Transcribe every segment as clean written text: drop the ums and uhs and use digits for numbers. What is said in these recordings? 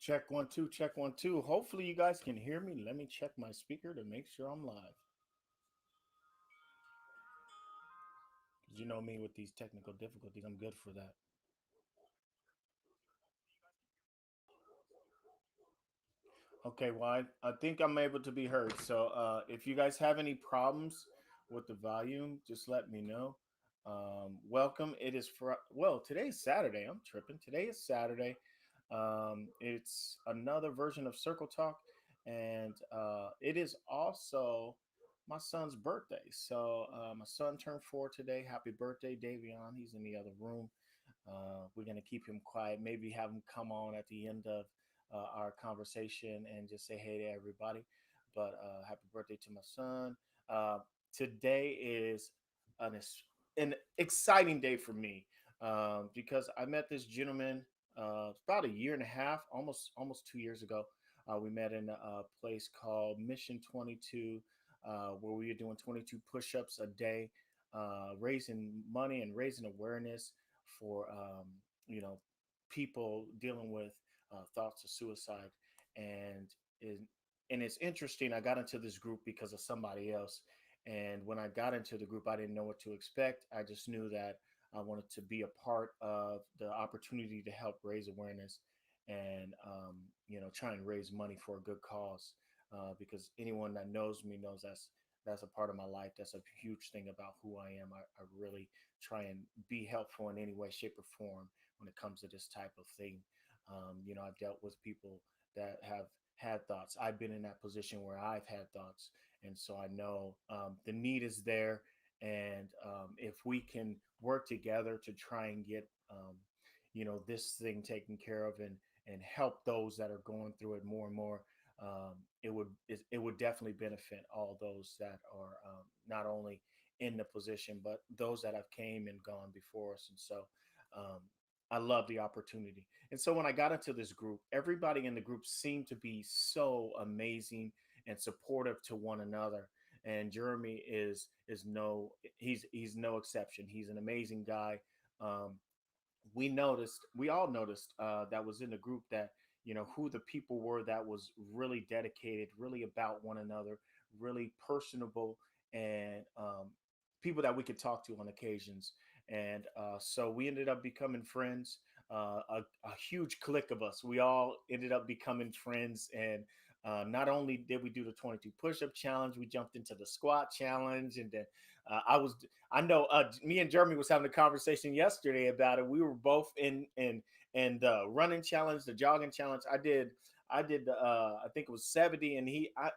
Check one, two, check one, two. Hopefully, you guys can hear me. Let me check my speaker to make sure I'm live. 'Cause you know me with these technical difficulties, I'm good for that. Okay, well, I think I'm able to be heard. So, if you guys have any problems with the volume, just let me know. Welcome. It is well, today's Saturday. I'm tripping. Today is Saturday. It's another version of Circle Talk, and it is also my son's birthday. So, my son turned 4 today. Happy birthday, Davion. He's in the other room. We're going to keep him quiet, maybe have him come on at the end of our conversation and just say hey to everybody. But happy birthday to my son. Uh, Today is an, an exciting day for me because I met this gentleman about a year and a half, almost 2 years ago. We met in a place called Mission 22, where we were doing 22 push-ups a day, raising money and raising awareness for you know people dealing with thoughts of suicide. And it, and it's interesting. I got into this group because of somebody else, and when I got into the group, I didn't know what to expect. I just knew that I wanted to be a part of the opportunity to help raise awareness and try and raise money for a good cause. Because anyone that knows me knows that's a part of my life. That's a huge thing about who I am. I really try and be helpful in any way, shape, or form when it comes to this type of thing. I've dealt with people that have had thoughts. I've been in that position where I've had thoughts, and so I know the need is there. And if we can work together to try and get this thing taken care of and help those that are going through it more and more, it would definitely benefit all those that are not only in the position but those that have came and gone before us. And so um, I love the opportunity. And so when I got into this group, everybody in the group seemed to be so amazing and supportive to one another. And Jeremy is no he's no exception. He's an amazing guy. Um, we all noticed that was in the group that who the people were that was really dedicated, really about one another, really personable, and people that we could talk to on occasions. And so we ended up becoming friends. A huge clique of us, we all ended up becoming friends. And not only did we do the 22 push-up challenge, we jumped into the squat challenge. And then I know me and Jeremy was having a conversation yesterday about it. We were both in the running challenge, the jogging challenge. I did the I think it was 70, and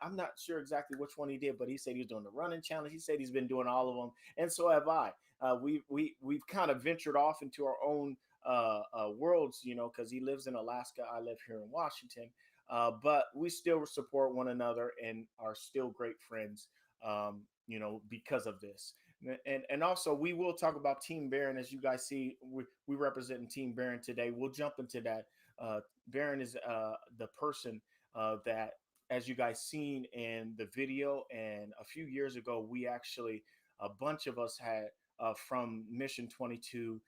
I'm not sure exactly which one he did, but he said he was doing the running challenge. He said he's been doing all of them, and so have I. We've kind of ventured off into our own worlds, because he lives in Alaska, I live here in Washington. But we still support one another and are still great friends, because of this. And also, we will talk about Team Baron. As you guys see, we representing Team Baron today. We'll jump into that. Baron is the person that, as you guys seen in the video, and a few years ago, we actually, a bunch of us had from Mission 22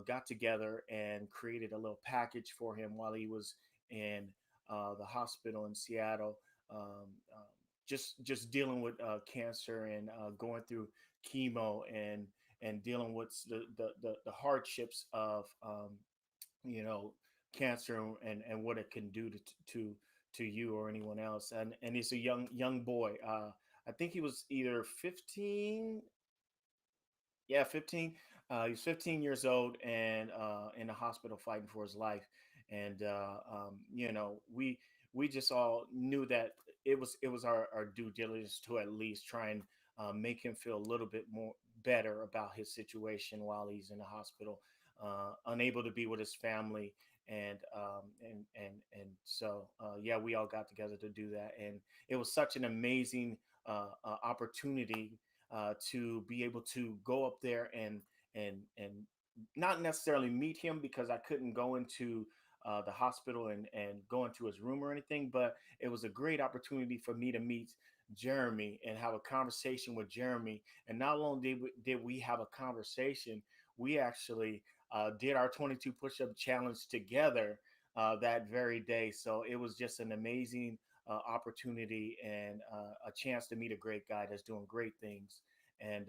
got together and created a little package for him while he was in the hospital in Seattle, um, um, just dealing with cancer and going through chemo and dealing with the hardships of you know cancer and what it can do to you or anyone else. And he's a young boy. I think he was either 15. Yeah, 15. He's 15 years old and in the hospital fighting for his life. And we just all knew that it was our due diligence to at least try and make him feel a little bit more better about his situation while he's in the hospital, unable to be with his family. And so yeah, we all got together to do that, and it was such an amazing opportunity to be able to go up there and not necessarily meet him because I couldn't go into the hospital and go into his room or anything, but it was a great opportunity for me to meet Jeremy and have a conversation with Jeremy. And not only did we have a conversation, we actually did our 22 push-up challenge together that very day. So it was just an amazing opportunity and a chance to meet a great guy that's doing great things. And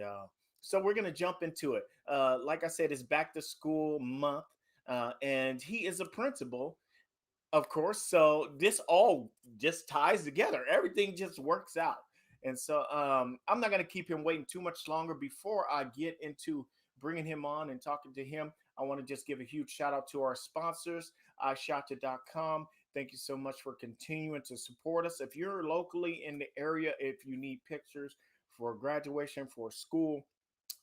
so we're going to jump into it. Like I said, it's back to school month, and he is a principal, of course. So this all just ties together. Everything just works out. And so I'm not going to keep him waiting too much longer. Before I get into bringing him on and talking to him, I want to just give a huge shout out to our sponsors, iShotTo.com. Thank you so much for continuing to support us. If you're locally in the area, if you need pictures for graduation, for school,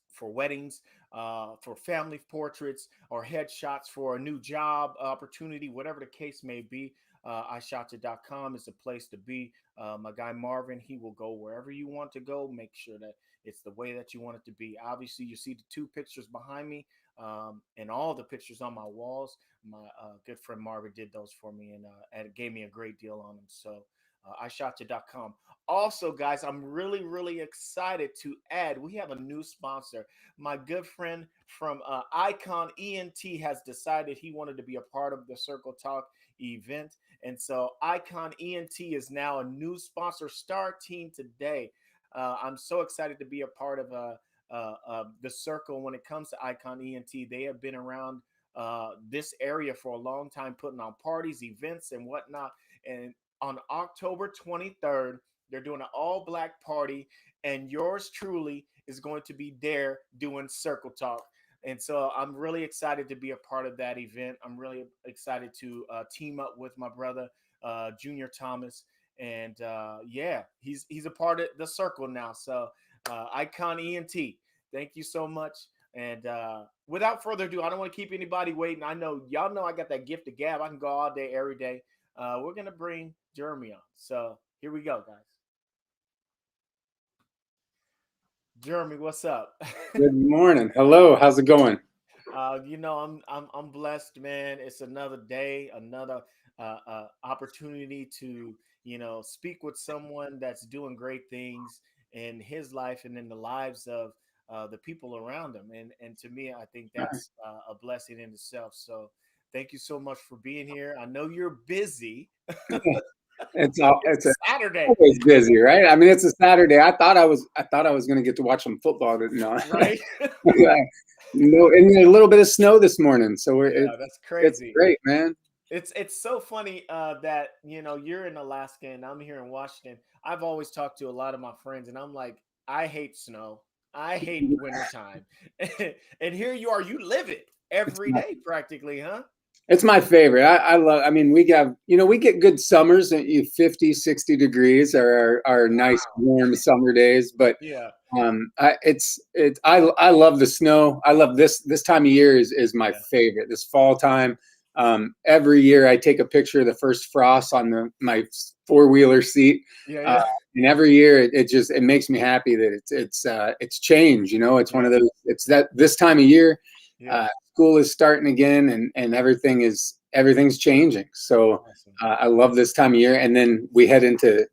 for weddings, for family portraits, or headshots for a new job opportunity, whatever the case may be. iShotIt.com is the place to be. My guy Marvin, he will go wherever you want to go. Make sure that it's the way that you want it to be. Obviously, you see the two pictures behind me, and all the pictures on my walls. My good friend Marvin did those for me, and gave me a great deal on them. So iShotIt.com. Also, guys, I'm really, really excited to add. We have a new sponsor. My good friend from Icon ENT has decided he wanted to be a part of the Circle Talk event. And so Icon ENT is now a new sponsor starting today. I'm so excited to be a part of the Circle when it comes to Icon ENT. They have been around this area for a long time, putting on parties, events, and whatnot. And on October 23rd, they're doing an all black party, and yours truly is going to be there doing Circle Talk. And so I'm really excited to be a part of that event. I'm really excited to team up with my brother, Junior Thomas. And yeah, he's a part of the circle now. So Icon ENT, thank you so much. And without further ado, I don't want to keep anybody waiting. I know y'all know I got that gift of gab. I can go all day, every day. We're gonna bring Jeremy on. So here we go, guys. Jeremy, what's up? Good morning. Hello. How's it going? I'm blessed, man. It's another day, another opportunity to speak with someone that's doing great things in his life and in the lives of the people around him. And to me, I think that's a blessing in itself. So thank you so much for being here. I know you're busy. It's It's Saturday, always busy, right? I mean, it's a Saturday. I thought I was going to get to watch some football. No, right? no, and a little bit of snow this morning, so Yeah, that's it's crazy. great, man. It's so funny that you're in Alaska and I'm here in Washington. I've always talked to a lot of my friends, and I'm like, I hate snow. I hate wintertime. And here you are, you live it It's every my day practically, huh? it's my favorite. I love. I mean, we get good summers at 50, 60 degrees, or our nice Wow. warm summer days, but Yeah. I love the snow. I love this time of year is my Yeah. favorite. This fall time. Every year I take a picture of the first frost on my four-wheeler seat, Yeah. uh, Yeah. and every year it makes me happy that it's change. It's one Yeah. of those. It's that this time of year, Yeah. school is starting again, and everything's changing. So Awesome. I love this time of year, and then we head into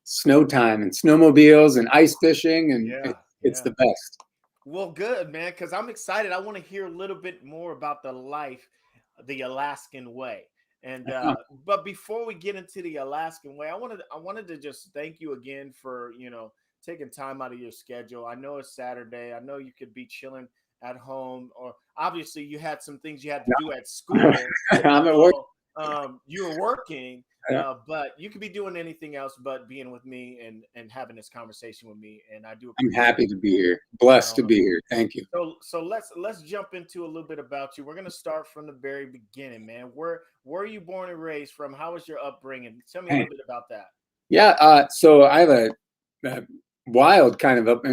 snow time and snowmobiles and ice fishing, and Yeah. it's Yeah. the best. Well, good, man, because I'm excited. I want to hear a little bit more about the life, the Alaskan way. And but before we get into the Alaskan way, I wanted to just thank you again for taking time out of your schedule. I know it's Saturday. I know you could be chilling at home, or obviously you had some things you had to do at school. I'm at work. So you were working, Uh, but you could be doing anything else but being with me and having this conversation with me. And I do I'm appreciate happy to be that. here. Blessed to Um, be here. Thank you. so let's jump into a little bit about you. We're gonna start from the very beginning, man. Where are you born and raised from? How was your upbringing? Tell me a Hey, little bit about that. yeah. So I have a wild kind of up.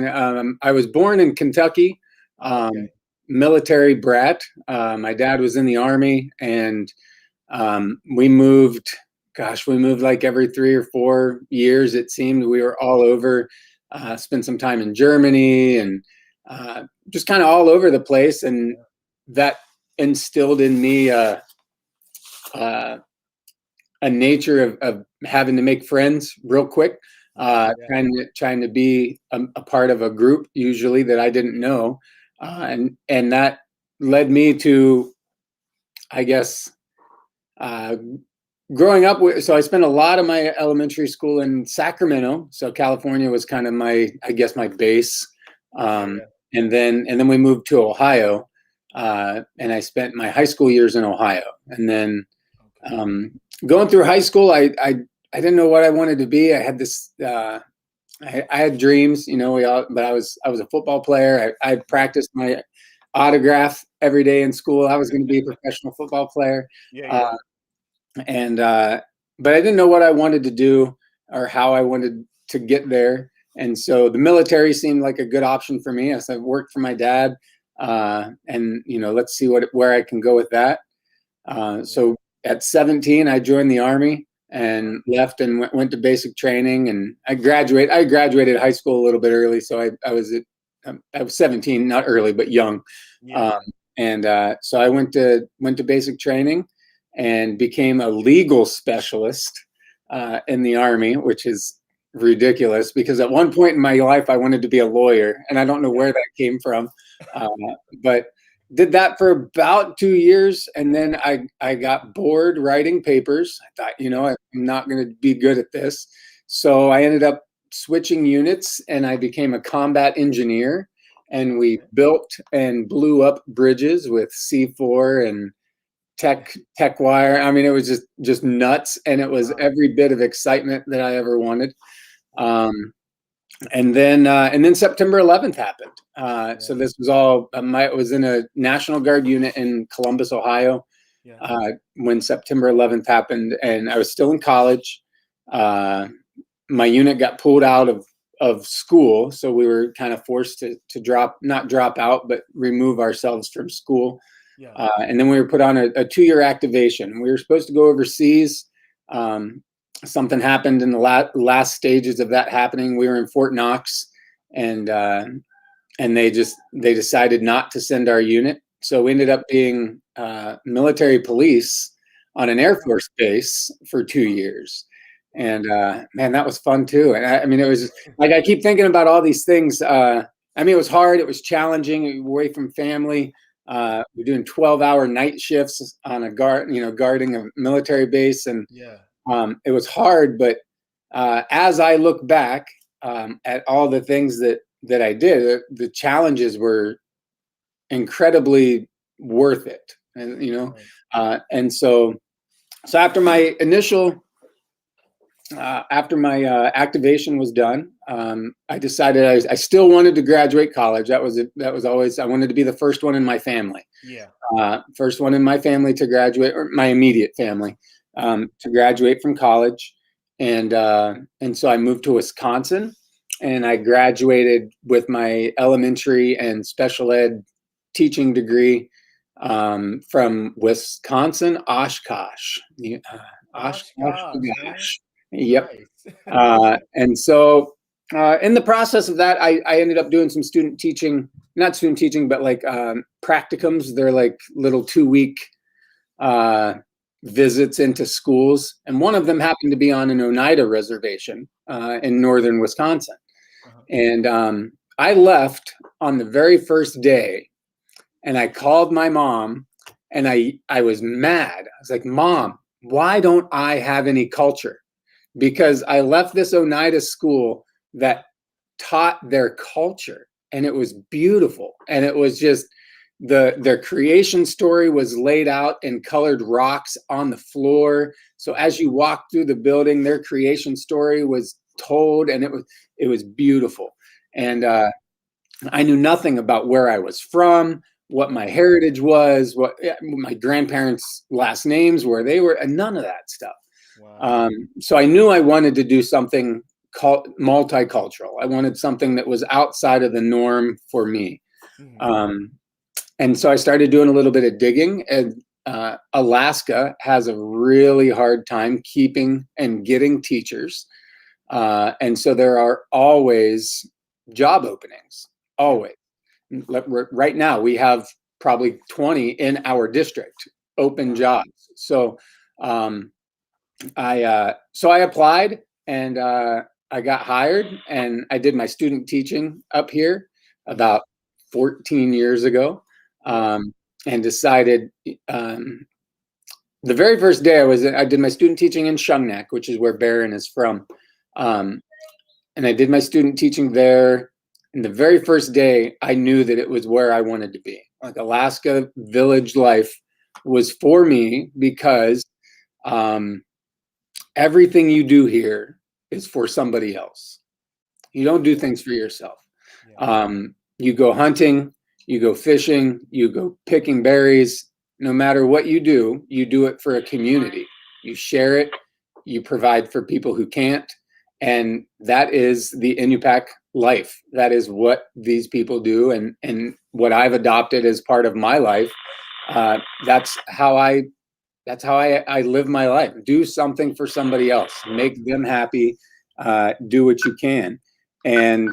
I was born in Kentucky, Oh, um, okay. military brat. My dad was in the army, and we moved. Gosh, we moved like every 3 or 4 years. It seemed we were all over. Spent some time in Germany, and just kind of all over the place, and Yeah, that instilled in me uh, a nature of having to make friends real quick, yeah, yeah, trying to be a part of a group usually that I didn't know, and that led me to, I guess, uh, growing up, so I spent a lot of my elementary school in Sacramento. So California was kind of my, I guess, my base. Yeah, Um, yeah. and then we moved to Ohio, and I spent my high school years in Ohio. And then Okay. going through high school, I didn't know what I wanted to be. I had this. I had dreams, but I was a football player. I Yeah. practiced my autograph every day in school. I was going to be a professional football player. Yeah, Uh, yeah. and but I didn't know what I wanted to do or how I wanted to get there. And so the military seemed like a good option for me. I worked for my dad, and let's see where I can go with that. Yeah. So at 17, I joined the Army and left and went to basic training. And I graduated high school a little bit early, so I was 17, not early, but young. Yeah, Um, yeah. and so I went to basic training and became a legal specialist in the Army, which is ridiculous because at one point in my life I wanted to be a lawyer, and I don't know Yeah. where that came from, uh, but did that for about 2 years, and then I got bored writing papers. I thought, Yeah. I'm not going to be good at this, so I ended up switching units, and I became a combat engineer, and we Okay. built and blew up bridges with C4 and Yeah. tech wire. I mean, it was just nuts, and it was Wow. every bit of excitement that I ever wanted. Yeah. Um, and then September 11th happened. Yeah. So this was all I was in a National Guard unit in Columbus, Ohio, Yeah. when September 11th happened, and I was still in college. Uh, my unit got pulled out of school, so we were kind of forced to not drop out, but remove ourselves from school. Yeah. And then we were put on a 2-year activation. We were supposed to go overseas. Um, Something happened in the last stages of that happening. We were in Fort Knox, and they decided not to send our unit. So we ended up being military police on an Air Force base for 2 years. Wow. And man, that was fun too. And I mean, it was like I keep thinking about all these things. I mean, it was hard. It was challenging. Away from family. We're doing 12-hour night shifts on guarding a military base, and Yeah. it was hard. But as I look back at all the things that I did, the challenges were incredibly worth it. And Right. and so after my activation was done, I decided I still wanted to graduate college. That was always, I wanted to be the first one in my family, Yeah. first one in my family to graduate, or my immediate family, to graduate from college. And so I moved to Wisconsin, and I graduated with my elementary and special ed teaching degree from Wisconsin, Oshkosh. Oshkosh, Oshkosh, man. gosh. Yep. Nice. And so in the process of that, I ended up doing some student teaching, not student teaching, but like practicums. They're like little 2-week uh, visits into schools. And one of them happened to be on an Oneida reservation in northern Wisconsin. Uh-huh. And I left on the very first day, and I called my mom, and I was mad. I was like, Mom, why don't I have any culture? Because I left this Oneida school that taught their culture, and it was beautiful, and it was just their creation story was laid out in colored rocks on the floor. So as you walked through the building, their creation story was told, and it was beautiful. And I knew nothing about where I was from, what my heritage was, what my grandparents' last names were. They were, and none of that stuff. Wow. So I knew I wanted to do something called multicultural. I wanted something that was outside of the norm for me. Hmm. Um, and so I started doing a little bit of digging. And Alaska has a really hard time keeping and getting teachers. And so there are always job openings, Yeah. always. Right now, we have probably 20 in our district open Wow. jobs. So um, I applied, and I got hired, and I did my student teaching up here Hmm. about 14 years ago, Yeah. and decided, um, the very first day I did my student teaching in Shungnak, which is where Barron is from. And I did my student teaching there. And the very first day, I knew that it was where I wanted to be. Like Alaska village life was for me because everything you do here is for somebody else. You don't do things for yourself. You go hunting, you go fishing, you go picking berries. No matter what you do it for a community. You share it, you provide for people who can't. And that is the Inupiaq life. That is what these people do, and what I've adopted as part of my life. That's how I live my life. Do something for somebody else. Make them happy. Do what you can. And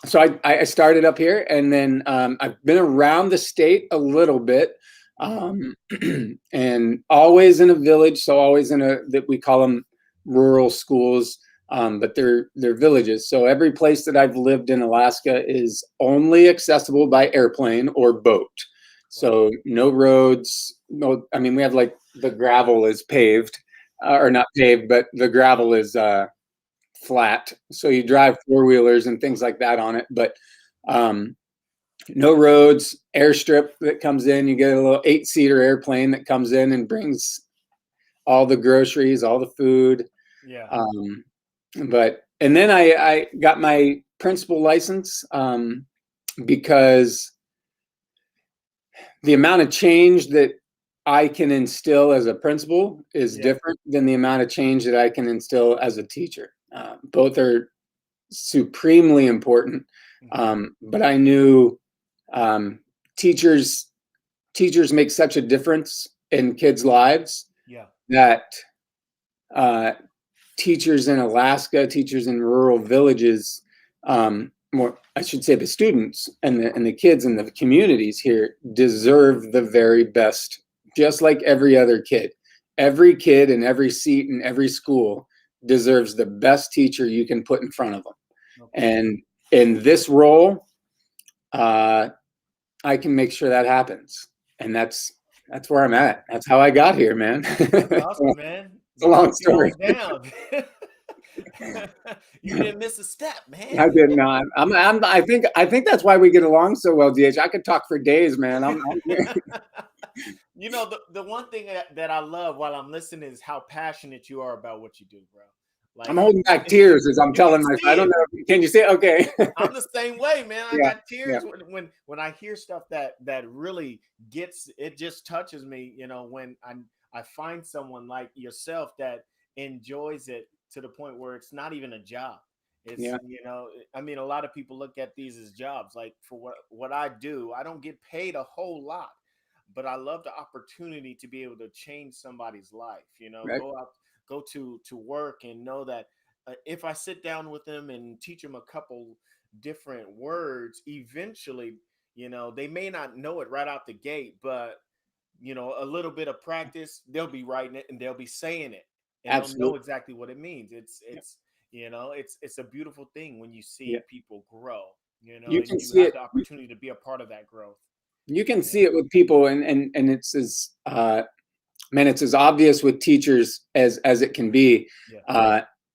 so I started up here, and then I've been around the state a little bit, and always in a village. So always that we call them rural schools, but they're villages. So every place that I've lived in Alaska is only accessible by airplane or boat. So no roads. No, I mean, we have like the gravel is paved, or not paved, but the gravel is flat, so you drive four-wheelers and things like that on it, but no roads. Airstrip that comes in, you get a little 8-seater airplane that comes in and brings all the groceries, all the food. But and then I got my principal license because the amount of change that I can instill as a principal is different than the amount of change that I can instill as a teacher. Both are supremely important, but I knew teachers make such a difference in kids' lives that teachers in Alaska, teachers in rural villages, more I should say the students and the kids in the communities here deserve the very best, just like every other kid. Every kid in every seat in every school deserves the best teacher you can put in front of them. And in this role, I can make sure that happens. And that's where I'm at. That's how I got here, man. Awesome, man. It's a long story. You didn't miss a step, man. I did not. I think that's why we get along so well, DH. I could talk for days, man. You know, the one thing that I love while I'm listening is how passionate you are about what you do, bro. Like, I'm holding back tears as I'm telling my. I don't know. Can you see? Okay. I'm the same way, man. I got tears when I hear stuff that really gets it. Just touches me, you know. When I find someone like yourself that enjoys it to the point where it's not even a job. It's you know, I mean, a lot of people look at these as jobs. Like for what I do, I don't get paid a whole lot, but I love the opportunity to be able to change somebody's life. You know, go to work and know that if I sit down with them and teach them a couple different words, eventually, you know, they may not know it right out the gate, but you know, a little bit of practice, they'll be writing it and they'll be saying it, and they'll know exactly what it means. It's you know, it's a beautiful thing when you see people grow. You know, you can you see have it. the opportunity to be a part of that growth. You can see it with people, and it's as man, it's as obvious with teachers as it can be.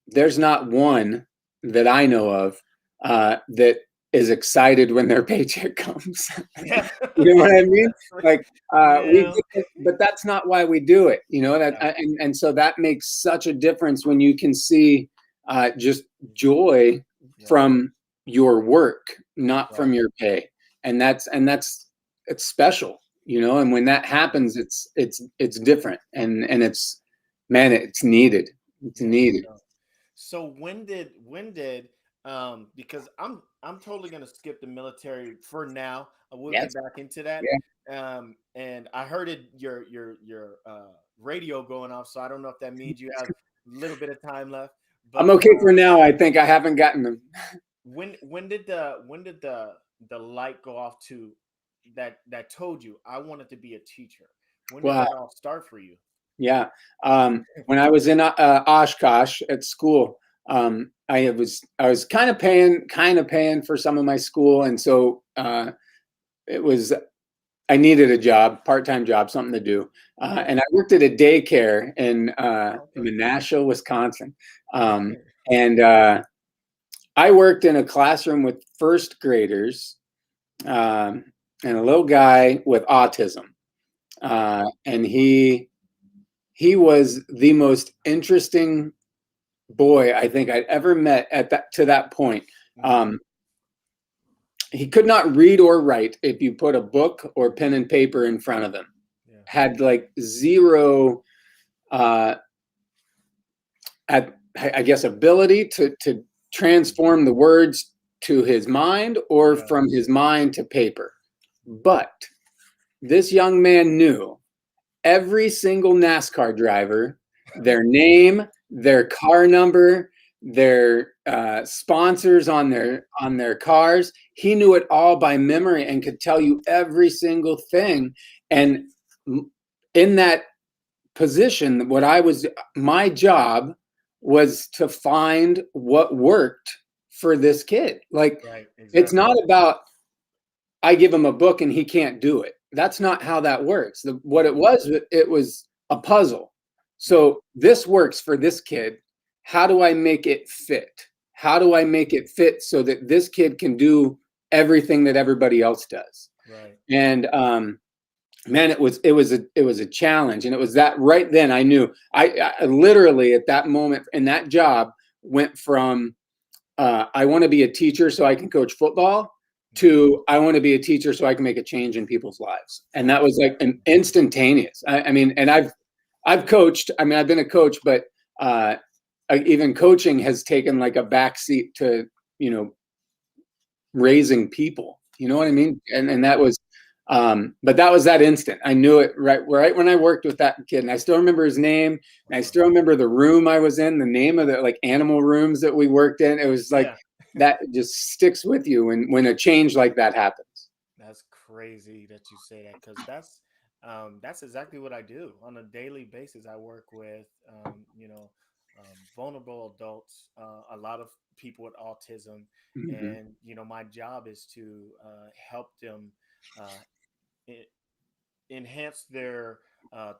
There's not one that I know of that is excited when their paycheck comes. You know what I mean? Like but that's not why we do it. You know that, and so that makes such a difference when you can see just joy from your work, not from your pay, and that's it's special. You know, and when that happens, it's different, and it's, man, it's needed. It's needed. So when did because I'm totally gonna skip the military for now. I will get back into that. And I heard your radio going off, so I don't know if that means you have a little bit of time left. But I'm okay for now. I think I haven't gotten them. When did the light go off to that told you I wanted to be a teacher? When did that all start for you? Yeah. When I was in Oshkosh at school, I was kind of paying for some of my school, and so it was I needed a job, part-time job, something to do. And I worked at a daycare in Okay. Menasha, Wisconsin. Okay. And I worked in a classroom with first graders and a little guy with autism. And he was the most interesting boy I think I'd ever met at that to that point. Mhm. He could not read or write if you put a book or pen and paper in front of him. Yeah. Had like zero, uh, I guess, ability to transform the words to his mind or Yeah. from his mind to paper. But this young man knew every single NASCAR driver, their name, their car number, their sponsors on their cars. He knew it all by memory and could tell you every single thing. And in that position, my job was to find what worked for this kid. Like, Right. it's Exactly. not about I give him a book and he can't do it. That's not how that works. What Yeah. it was a puzzle. Yeah. So this works for this kid. How do I make it fit? How do I make it fit so that this kid can do everything that everybody else does? Right. And man, it was a challenge, and it was that right then I knew I literally at that moment in that job went from I want to be a teacher so I can coach football Mhm. to I want to be a teacher so I can make a change in people's lives. And that was like an instantaneous. I mean, and I've coached. I mean, I've been a coach, but even coaching has taken like a backseat to you know raising people. You know what I Yeah. mean? And that Yeah. was, but that was that instant. I knew it right when I worked with that kid, and I still remember his name, and I Wow. still remember the room I was in, the name of the like animal rooms that we worked in. It was like Yeah. that just sticks with you when a change like that happens. That's crazy that you say that because that's exactly what I do on a daily basis. I work with vulnerable adults, a lot of people with autism, Mm-hmm. and my job is to help them uh, e- enhance their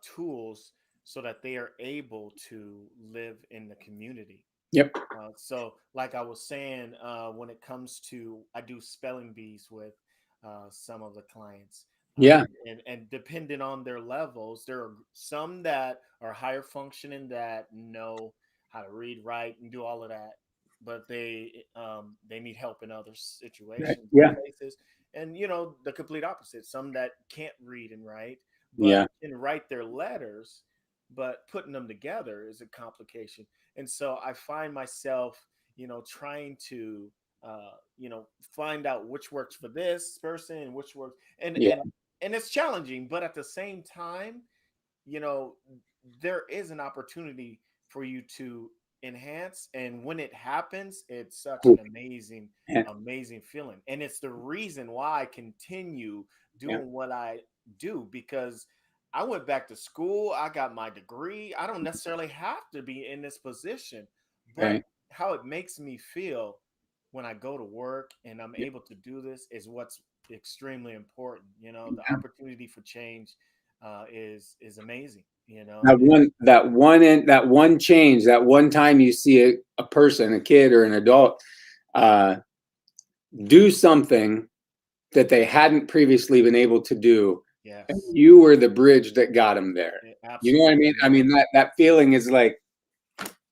tools so that they are able to live in the community. Yep. So, like I was saying, when it comes to, I do spelling bees with some of the clients, Yeah. and depending on their levels, there are some that are higher functioning that know how to read, write, and do all of that, but they need help in other Right. situations and Yeah. places, and the complete opposite. Some that can't read and write, but Yeah. can write their letters, but putting them together is a complication. And so I find myself trying to find out which works for this person and which works, and Yeah. and and it's challenging, but at the same time, you know there is an opportunity for you to enhance, and when it happens, it's such Cool. an amazing Yeah. amazing feeling, and it's the reason why I continue Yeah. doing what I do, because I went back to school, I got my degree, I don't necessarily have to be in this position, but Right. how it makes me feel when I go to work and I'm Yeah. able to do this is what's extremely important. The opportunity for change is amazing. That one change, that one time you see a person, a kid or an adult, uh, do something that they hadn't previously been able to do, and Yes, you were the bridge that got them there. You know what I mean? absolutely, I man. mean that feeling is like,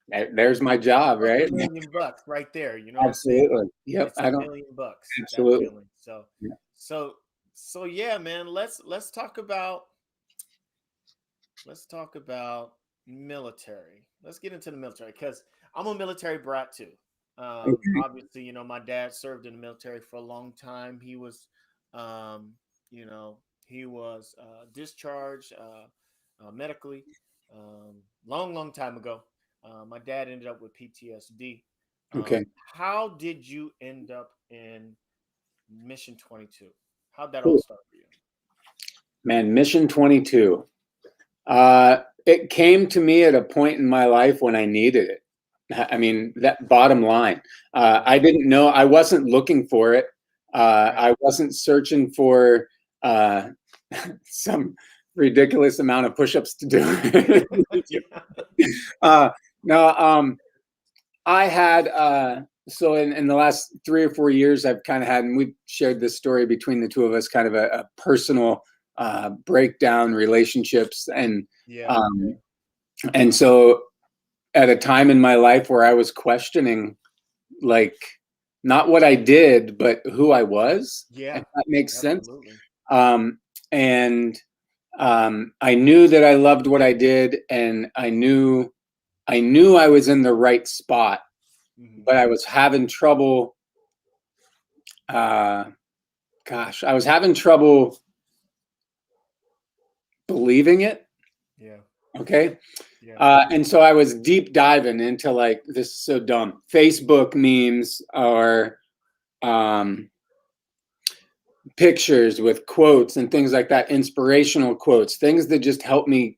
there's my job, Like a right? million bucks right there. You know what I'm saying? Absolutely. Yep. It's a million bucks, that Absolutely. feeling. So, Yeah. so, so yeah, man. Let's talk about military. Let's get into the military because I'm a military brat too. Okay. Obviously, my dad served in the military for a long time. Um, you know, he was discharged medically long, long time ago. My dad ended up with PTSD. Okay. How did you end up in Mission 22? How'd that all Cool. start for you? Man, Mission 22. It came to me at a point in my life when I needed it. I mean, that bottom line. Yeah, I didn't know, I wasn't looking for it. right. I wasn't searching for, uh, some ridiculous amount of push-ups to do. Yeah. uh, no, I had so in the last 3 or 4 years, I've kind of had, and we've shared this story between the two of us, kind of a personal breakdown, relationships, Yeah. um, and so at a time in my life where I was questioning, like, not what I did, but who I was, if Yeah. that makes sense. Absolutely. Um, and I knew that I loved what I did, and I knew I was in the right spot, Hmm. but I was having trouble. Uh, I was having trouble believing it. Yeah. Okay. Yeah. And so I was deep diving into, like, this is so dumb, Facebook memes, or um, pictures with quotes and things like that, inspirational quotes, things that just help me,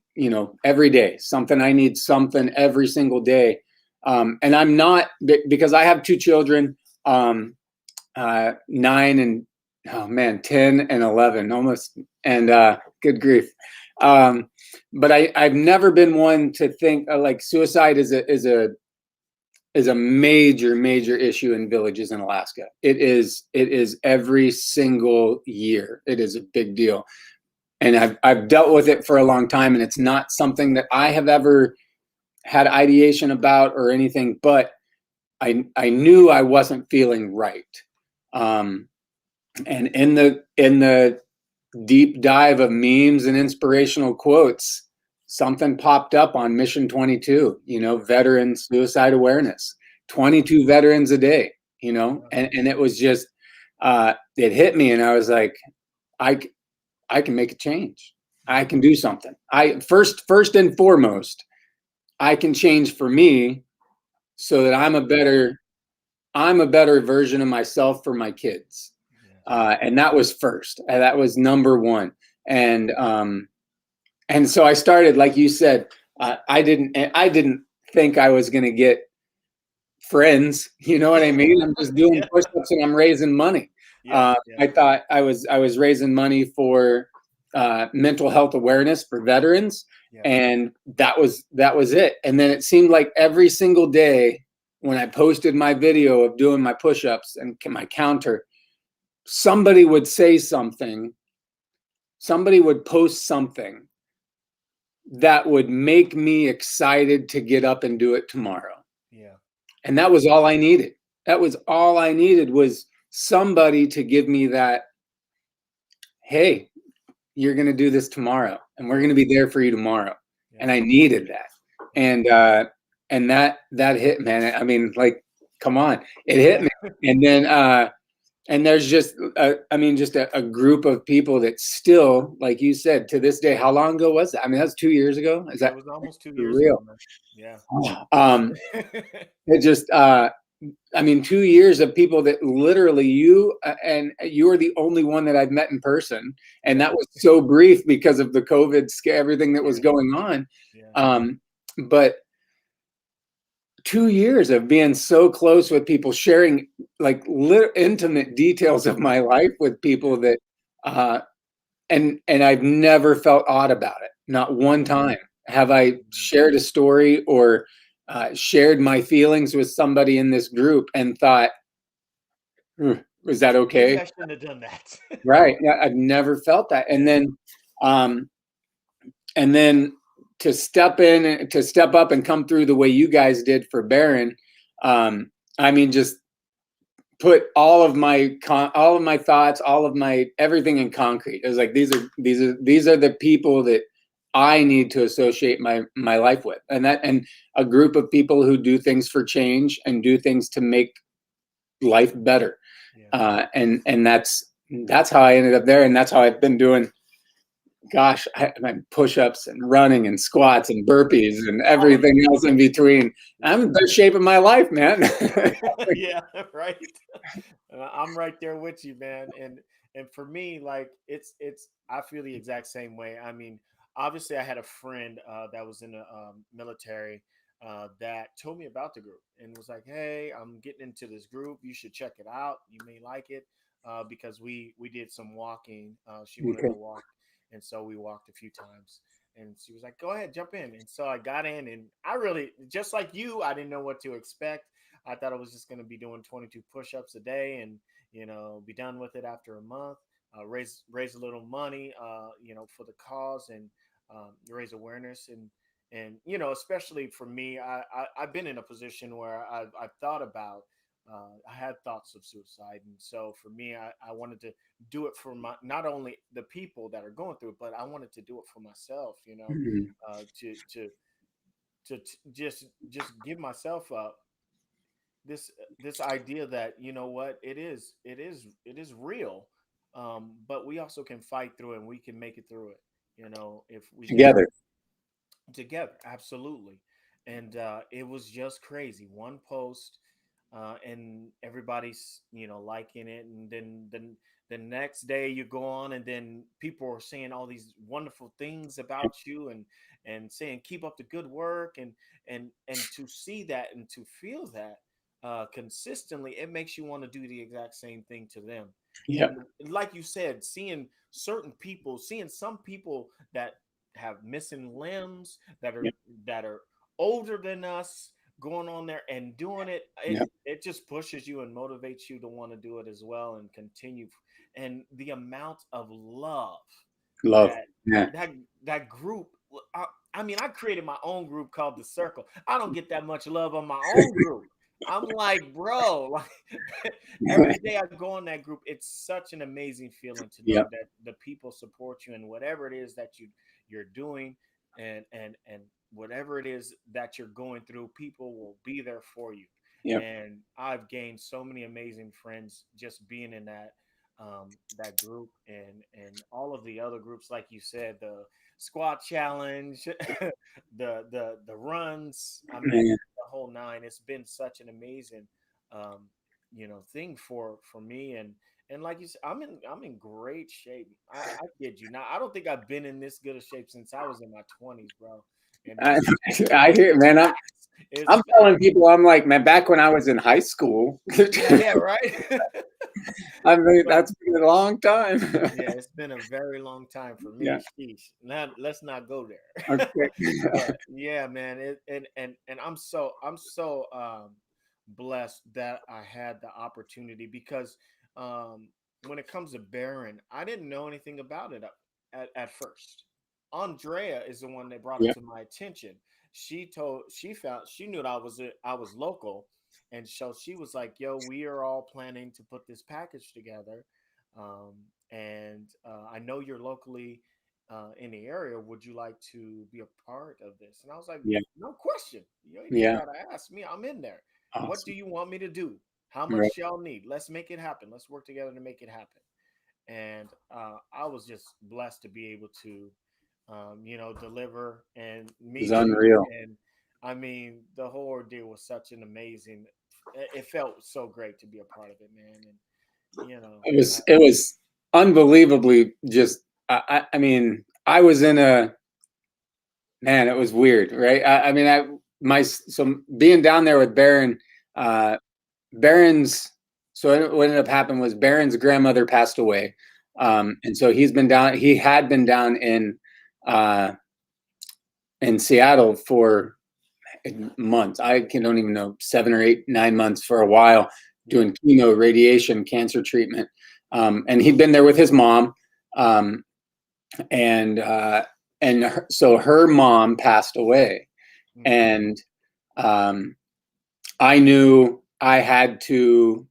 every day, something I need, something every single day. And I'm not, because I have two children, 9 and, oh man, 10 and 11 almost. And good grief. But I've never been one to think like suicide is a major, major issue in villages in Alaska. It is every single year. It is a big deal. And I've dealt with it for a long time, and it's not something that I have ever had ideation about or anything, but I knew I wasn't feeling right. Um, and in the deep dive of memes and inspirational quotes, something popped up on Mission 22, veteran suicide awareness, 22 veterans a day, Yeah. and it was just, it hit me, and I was like, I, I can make a change. I can do something. First and foremost, I can change for me so that I'm a better version of myself for my kids. Yes. And that was first. That was number one. And so I started, like you said, I didn't think I was going to get friends. You know what I mean? I'm just doing Yeah. push-ups and I'm raising money. Yeah. Yeah. I thought I was raising money for mental health awareness for veterans, Yeah. and that was it. And then it seemed like every single day when I posted my video of doing my push-ups and my counter, somebody would say something, somebody would post something that would make me excited to get up and do it tomorrow. Yeah. And that was all I needed. That was all I needed, was somebody to give me that, hey, you're going to do this tomorrow, and we're going to be there for you tomorrow. Yeah. And I needed that. Yeah. And that hit, man. I mean, like, come on, it hit Yeah. me. And then and there's just just a group of people that still, like you said, to this day. How long ago was that? I mean, that was 2 years ago. Is It that was almost 2 years ago, real? man. Yeah. um it just I mean, 2 years of people that literally and you are the only one that I've met in person, and Yeah. that was so brief because of the COVID scare, everything that was Yeah. going on. Yeah. But 2 years of being so close with people, sharing like intimate details of my life with Yeah. people that, uh, and I've never felt odd about it. Not one time have I Mhm. shared a story or shared my feelings with somebody in this group and thought, "Hmm, was that Maybe okay?" I shouldn't have done that. Right? Yeah, I've never felt that. And Yeah. then, um, and then to step up and come through the way you guys did for Baron. I mean, just put all of my thoughts, all of my everything in concrete. It was like, these are the people that I need to associate my life with, and a group of people who do things for change and do things to make life better. Yeah. And that's how I ended up there, and that's how I've been doing. Gosh, my push-ups and running and squats and burpees and All of it. everything else in between. I'm in the best shape of my life, man. Yeah. Right. I'm right there with you, man. And for me, like it's I feel the exact same way. I mean, obviously, I had a friend that was in the military that told me about the group and was like, "Hey, I'm getting into this group. You should check it out. You may like it." Because we did some walking. She wanted Okay. to walk, And so we walked a few times. And she was like, "Go ahead, jump in." And so I got in, and I really, just like you, I didn't know what to expect. I thought I was just going to be doing 22 push-ups a day, and be done with it after a month. Raise a little money, for the cause, and raise awareness, and especially for me, I've been in a position where I've thought about. I had thoughts of suicide, and so for me, I wanted to do it for my, not only the people that are going through it, but I wanted to do it for myself. Mhm. To just give myself this idea that, what, it is real, but we also can fight through it, and we can make it through it, if we just Together. together. Absolutely. And it was just crazy. One post, and everybody's liking it, and then the next day you go on, and then people are saying all these wonderful things about you, and saying keep up the good work, and to see that and to feel that consistently, it makes you want to do the exact same thing to them. Yep. And like you said, seeing some people that have missing limbs, that are Yep. that are older than us, going on there and doing it, Yep. it just pushes you and motivates you to want to do it as well and continue. And the amount of love Love. that Yeah. that that group, I mean, I created my own group called the Circle. I don't get that much love on my own group. I'm like, bro, like every day I go in that group, it's such an amazing feeling to know Yep. that the people support you, and whatever it is that you're doing, and whatever it is that you're going through, people will be there for you. Yep. And I've gained so many amazing friends just being in that group, and all of the other groups, like you said, the squat challenge, the runs. I mean, Man. the whole nine. It's been such an amazing, um, thing for me. And like you said, I'm in great shape. I kid you not. I don't think I've been in this good of shape since I was in my 20s, bro. And I, it's I hear, man. I'm facts. It's I'm facts. telling people, I'm like, man, back when I was in high school, Yeah, yeah, right. I mean, But that's been a long time. yeah, it's been a very long time for Yeah. me. Sheesh. Not, let's not go there. Okay. But yeah, man, and I'm so blessed that I had the opportunity, because um when it comes to Baron, I didn't know anything about it at first. Andrea is the one that brought it Yeah. to my attention. She knew that I was local, and so she was like, "Yo, we are all planning to put this package together, um, and I know you're locally in the area. Would you like to be a part of this?" And I was like, Yeah. "No question. You ain't even Yeah. gotta ask me. I'm in there. What do Awesome. you want me to do? How Right. much y'all need? Let's make it happen. Let's work together to make it happen." And I was just blessed to be able to, deliver and It's meet you. unreal. And I mean, the whole ordeal was such an amazing. It felt so great to be a part of it, man. And It was unbelievably just. I mean, I was in a man. It was weird, right? I mean, so being down there with Baron, uh, Baron's. So what ended up happening was Baron's grandmother passed away, and so he's been down. He had been down uh, in Seattle for months. Don't even know, 7 or 8, 9 months for a while, yeah, doing chemo, radiation, cancer treatment. And he'd been there with his mom, um, and so her mom passed away, mm, and um, I knew I had to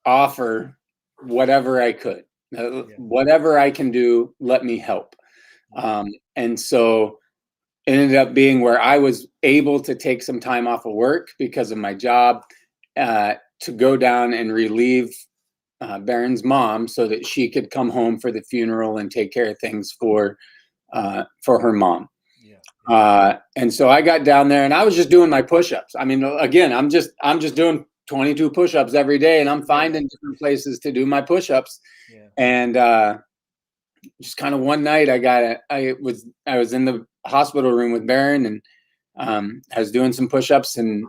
offer whatever I could, yeah, whatever I can do. Let me help. yeah, And so it ended up being where I was able to take some time off of work because of my job, to go down and relieve Baron's mom so that she could come home for the funeral and take care of things for her mom. yeah, yeah, And so I got down there and I was just doing my push-ups. I mean, again, I'm just doing 22 push-ups every day, and I'm yeah, finding different places to do my push-ups. yeah, And just kind of one night, I was in the hospital room with Baron, and I was doing some push-ups, and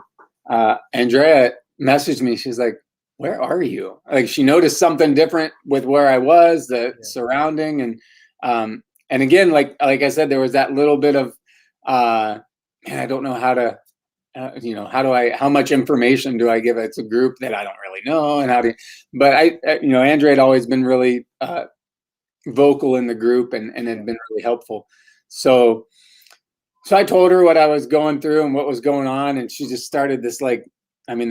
Andrea messaged me. She's like, "Where are you?" Like, she noticed something different with where I was, the yeah, surrounding, and and again, like I said, there was that little bit of, man, I don't know how to, how much information do I give? It's a group that I don't really know, and but Andre had always been really vocal in the group and had been really helpful. So I told her what I was going through and what was going on, and she just started this there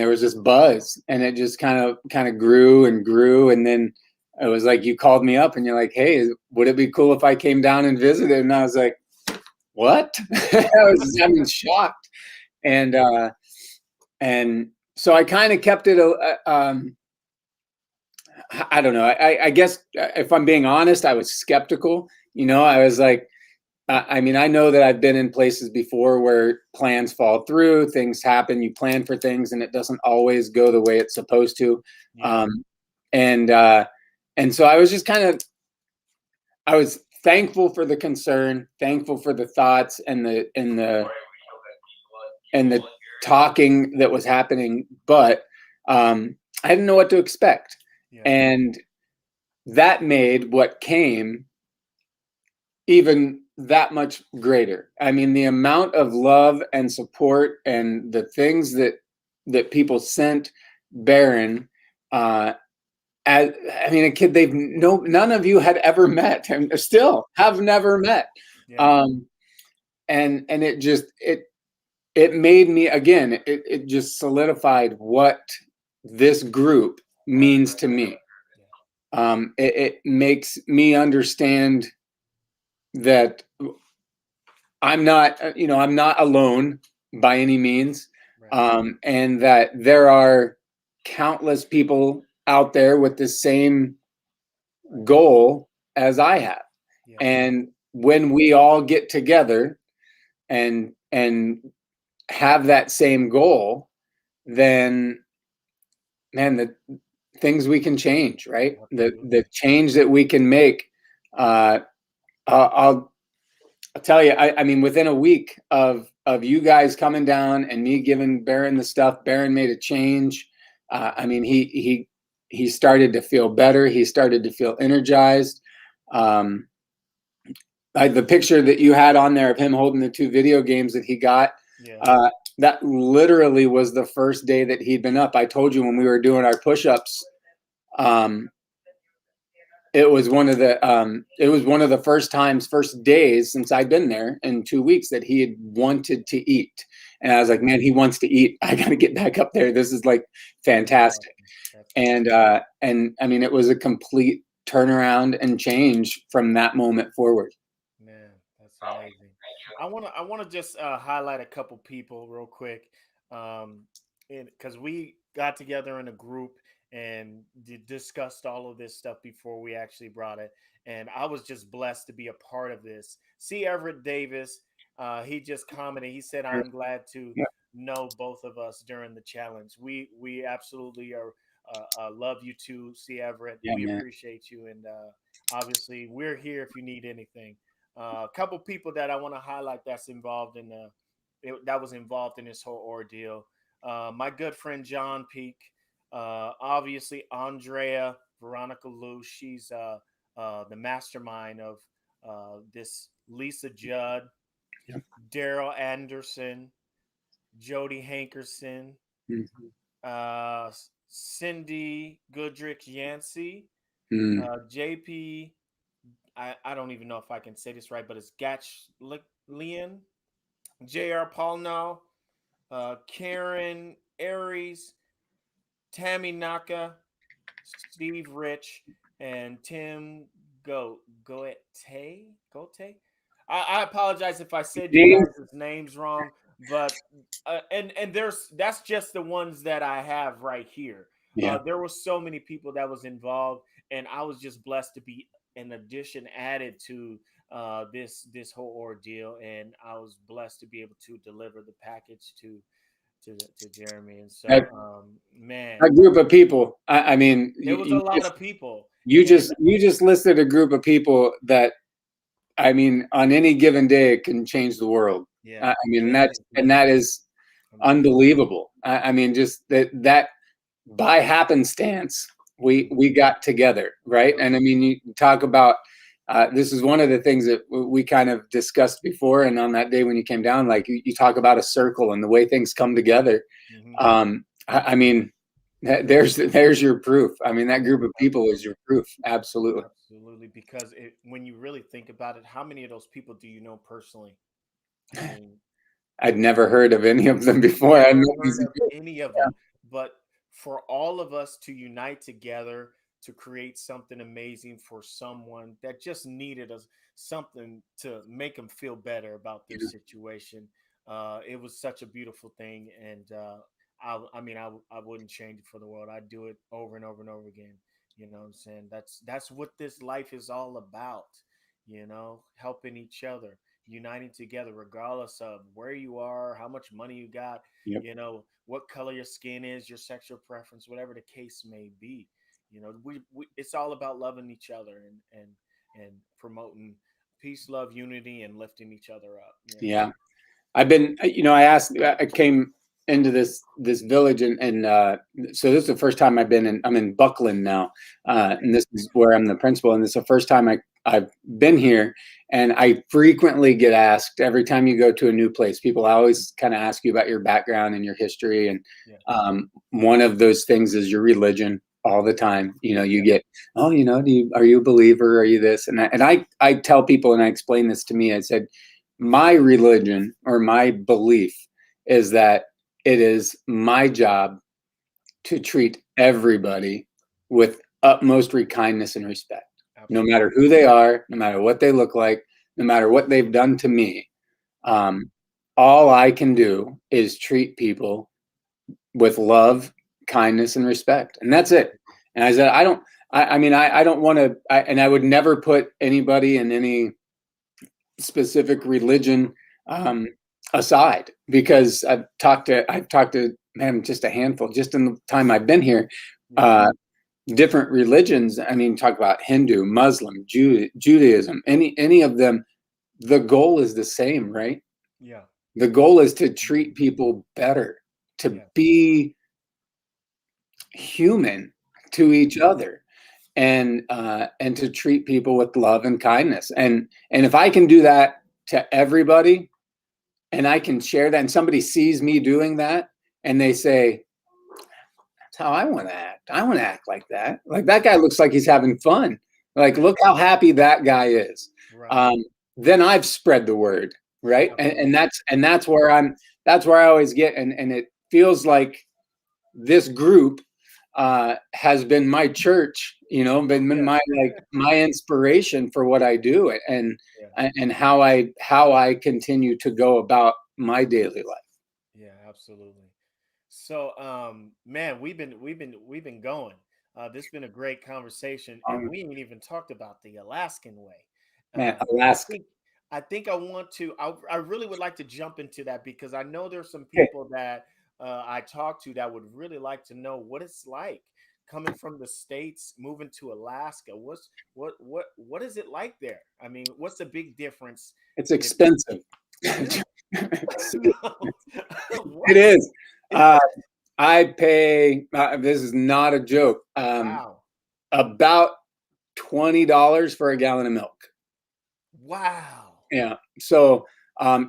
was this buzz, and it just kind of grew and grew, and then it was like you called me up and you're like, "Hey, would it be cool if I came down and visited?" And I was like, "What?" I was shocked, and so I kind of kept it. I don't know. I guess if I'm being honest, I was skeptical. I was like, I know that I've been in places before where plans fall through, things happen, you plan for things, and it doesn't always go the way it's supposed to. Yeah. And so I was just I was thankful for the concern, thankful for the thoughts and the talking that was happening, but I didn't know what to expect. Yeah. And that made what came even that much greater. I mean, the amount of love and support and the things that people sent Baron, a kid none of you had ever met, and still have never met. Yeah. And it made me, again, it just solidified what this group means to me. It makes me understand that I'm not alone by any means. Right. And that there are countless people out there with the same goal as I have. Yeah. And when we all get together and have that same goal, then, man, the things we can change, right? The change that we can make. I'll tell you, I mean, within a week of you guys coming down and me giving Baron the stuff, Baron made a change. He started to feel better. He started to feel energized. The picture that you had on there of him holding the 2 video games that he got, that literally was the first day that he'd been up. I told you when we were doing our push-ups, it was one of the first days since I'd been there in 2 weeks that he had wanted to eat. And I was like, man, he wants to eat. I got to get back up there. This is like fantastic. And I mean, it was a complete turnaround and change from that moment forward. Man, that's amazing. I want to just highlight a couple people real quick, because we got together in a group and discussed all of this stuff before we actually brought it, and I was just blessed to be a part of this. C. Everett Davis, he just commented. He said, "I'm glad to Yeah. know both of us during the challenge. We absolutely are." Love you too, C. Everett. Yeah, We man. appreciate you, and obviously we're here if you need anything. A couple people that I want to highlight that was involved in this whole ordeal. My good friend John Peak, obviously Andrea Veronica Lou. She's the mastermind of this. Lisa Judd, Yeah. Daryl Anderson, Jody Hankerson, Mhm. Cindy Goodrich Yancey, Mm. JP. I don't even know if I can say this right, but it's Gatchlian, J.R. Paulnow, Karen Aries, Tammy Naka, Steve Rich, and Tim Goethe. Goethe. I apologize if I said you James? guys' names wrong, but and that's just the ones that I have right here. Yeah. There were so many people that was involved, and I was just blessed to be an addition added to this whole ordeal, and I was blessed to be able to deliver the package to Jeremy. And so, That, man, a group of people. I mean, there was a lot of people, you and just listed a group of people that, I mean, on any given day, it can change the world. yeah, I mean, definitely that is amazing. unbelievable. I mean, just that by happenstance, we got together, right? And I mean, you talk about this is one of the things that we kind of discussed before. And on that day when you came down, like you talk about a circle and the way things come together. Hmm. I mean, there's your proof. I mean, that Yeah, group of people is absolutely. your proof. Absolutely. Absolutely. Because when you really think about it, how many of those people do you know personally? I mean, I'd never heard of any of them before. I never know heard these of people. any of them. But for all of us to unite together to create something amazing for someone that just needed us something to make them feel better about their Yeah. situation, it was such a beautiful thing. And I mean, I wouldn't change it for the world. I'd do it over and over and over again. You know what I'm saying? That's what this life is all about. Helping each other, uniting together, regardless of where you are, how much money you got, Yep. what color your skin is, your sexual preference, whatever the case may be. It's all about loving each other and promoting peace, love, unity, and lifting each other up. Yeah. I've been, I asked, I came into this village, and so this is the first time I'm in Buckland now, and this is where I'm the principal, and this is the first time I've been here, and I frequently get asked every time you go to a new place. People always kind of ask you about your background and your history, and Yeah. one of those things is your religion. All the time, you Yeah. get, oh, are you a believer? Are you this? And I tell people, and I explain this to me. I said, my religion or my belief is that it is my job to treat everybody with utmost kindness and respect, no Absolutely. matter who they are, no matter what they look like, no matter what they've done to me. Um, all I can do is treat people with love, kindness, and respect, and that's it. And I said, I mean, I don't want to, and I would never put anybody in any specific religion um, aside, because I've talked to man, just a handful, just in the time I've been here, Yeah. uh, different religions. I mean, talk about Hindu, Muslim, Judaism, any of them. The goal is the same, right? Yeah. The goal is to treat Mhm. people better, to Yeah. be human to Yeah. each other, and to treat people with love and kindness. And if I can do that to everybody, and I can share that, and somebody sees me doing that, and they say, "That's how I want to act. I want to act like that. Like that guy looks like he's having fun. Like Yeah. look how happy that guy is." Right. Um, then I've spread the word, right? And Absolutely. that's where that's where I always get, and it feels like this group has been my church, been Yeah. my like my inspiration for what I do, Yeah. and how I continue to go about my daily life. Yeah. Absolutely. So, man, we've been going. This has been a great conversation, and we ain't even talked about the Alaskan way. Man, I Alaska. think I want to. I really would like to jump into that because I know there's some Okay. people that I talk to that would really like to know what it's like coming from the states, moving to Alaska. What is it like there? I mean, what's the big difference? It's If expensive. is it? No. It What? is. Uh, I pay. This is not a joke. Wow. About $20 for a gallon of milk. Wow. Yeah. So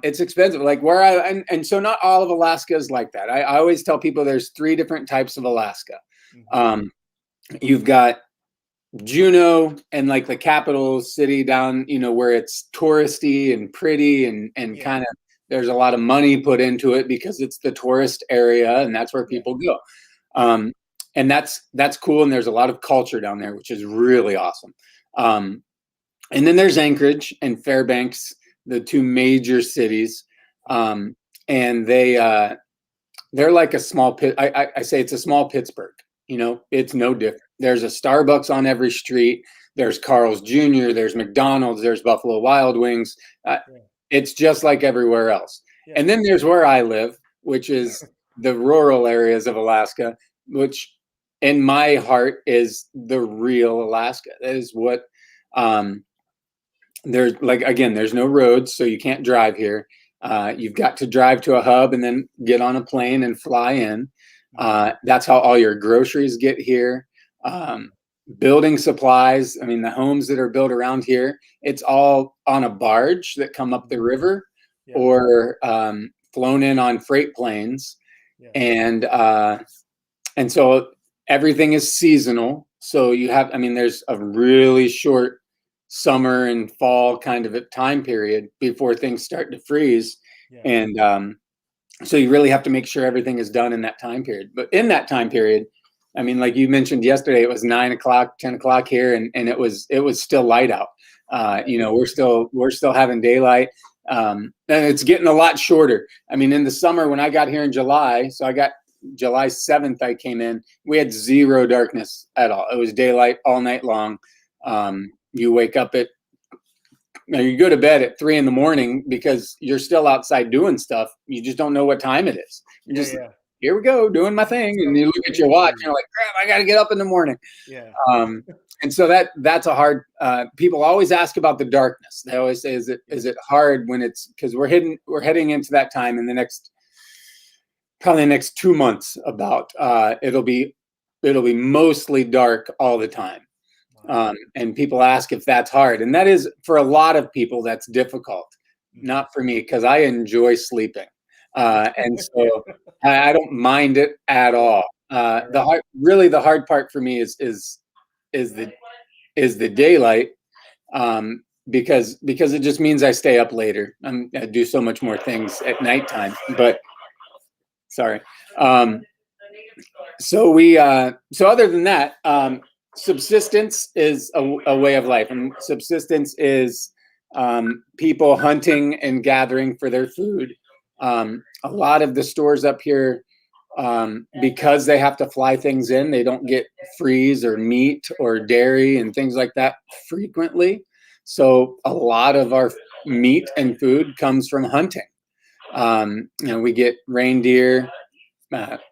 it's expensive. Like where and so not all of Alaska is like that. I always tell people there's three different types of Alaska. Mhm. Um, you've got Juneau and like the capital city down, where it's touristy and pretty and Yeah. kind of there's a lot of money put into it because it's the tourist area and that's where Yeah. people go. Yeah. Um, and that's cool. And there's a lot of culture down there, which is really awesome. Um, and then there's Anchorage and Fairbanks, the two major cities. Yeah. And they're like a small pit. I say it's a small Pittsburgh. It's no Okay. different. There's a Starbucks on every street. There's Carl's Jr. There's McDonald's. There's Buffalo Wild Wings. Uh, Yeah. it's just like everywhere else. Yeah. And then there's where I live, which is the rural areas of Alaska, which in my heart is the real Alaska. That is what um, there's like, again, there's no roads, so you can't drive here. You've got to drive to a hub and then get on a plane and fly in. Mhm. That's how all your groceries get here. Um, building supplies. I mean, the homes that are built around here, it's all on a barge that come up the river Yeah. or flown in on freight planes. Yeah. And so everything is seasonal. So you have, I mean, there's a really short summer and fall kind of a time period before things start to freeze. Yeah. And so you really have to make sure everything is done in that time period. But in that time period, I mean, like you mentioned yesterday, it was 9 o'clock, 10 o'clock here, and it was still light out. You know, we're still having daylight. And it's getting a lot shorter. I mean, in the summer when I got here in July, so I got July 7th, I came in, we had zero darkness at all. It was daylight all night long. You wake up at, you go to bed at 3 a.m. because you're still outside doing stuff. You just don't know what time it is. You're just, here we go, doing my thing. And you look at your watch and you're like, crap, I got to get up in the morning. Yeah. And so that's a hard, people always ask about the darkness. They always say, is it hard when it's, because we're heading into that time in the next, probably the next 2 months about, it'll be mostly dark all the time. And people ask if that's hard. And that is, for a lot of people, that's difficult. Not for me, because I enjoy sleeping. And so I don't mind it at all. The hard part for me is the daylight, because it just means I stay up later. I do so much more things at nighttime. But sorry. So other than that, subsistence is a way of life, and subsistence is people hunting and gathering for their food. A lot of the stores up here, because they have to fly things in, they don't get freeze or meat or dairy and things like that frequently. So a lot of our meat and food comes from hunting. We get reindeer,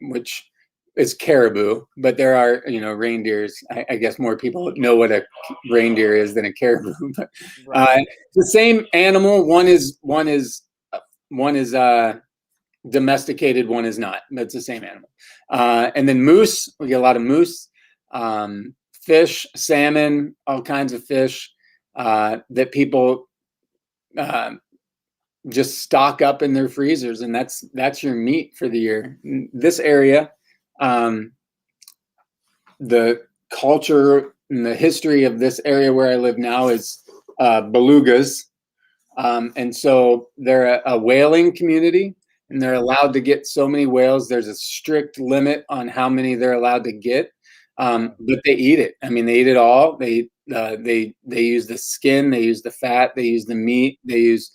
which is caribou, but there are, reindeers. I guess more people know what a reindeer is than a caribou. But the same animal. One is domesticated, one is not. That's the same animal. And then moose, we get a lot of moose, fish, salmon, all kinds of fish that people just stock up in their freezers, and that's your meat for the year. This area, the culture and the history of this area where I live now is belugas, and so they're a whaling community, and they're allowed to get so many whales. There's a strict limit on how many they're allowed to get, but they eat it. I mean, they eat it all. They use the skin, they use the fat, they use the meat, they use.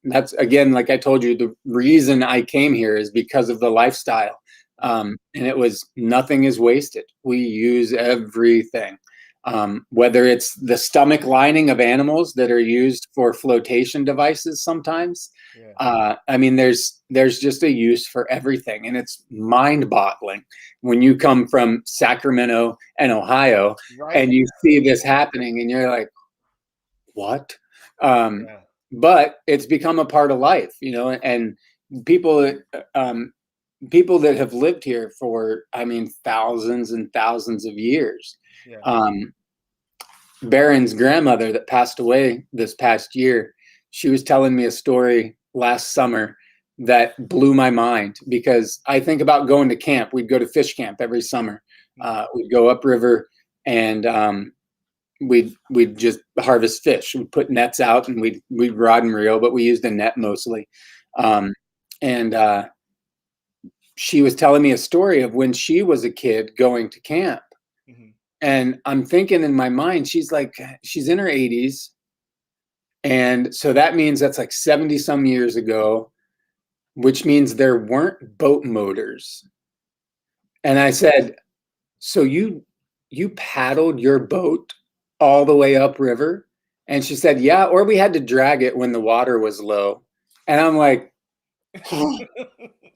That's, again, like I told you, the reason I came here is because of the lifestyle. And it was, nothing is wasted. We use everything. Whether it's the stomach lining of animals that are used for flotation devices sometimes. I mean, there's just a use for everything. And it's mind-boggling when you come from Sacramento and Ohio and you see this happening and you're like, what? But it's become a part of life, and people that have lived here for, I mean, thousands and thousands of years. Barron's grandmother that passed away this past year, she was telling me a story last summer that blew my mind, because I think about going to camp. We'd go to fish camp every summer. We'd go upriver, and we'd just harvest fish. We'd put nets out, and we'd rod and reel, but we used a net mostly. And she was telling me a story of when she was a kid going to camp. And I'm thinking in my mind, she's in her 80s. And so that means that's like 70 some years ago, which means there weren't boat motors. And I said, so you paddled your boat all the way upriver? And she said, yeah, or we had to drag it when the water was low. And I'm like,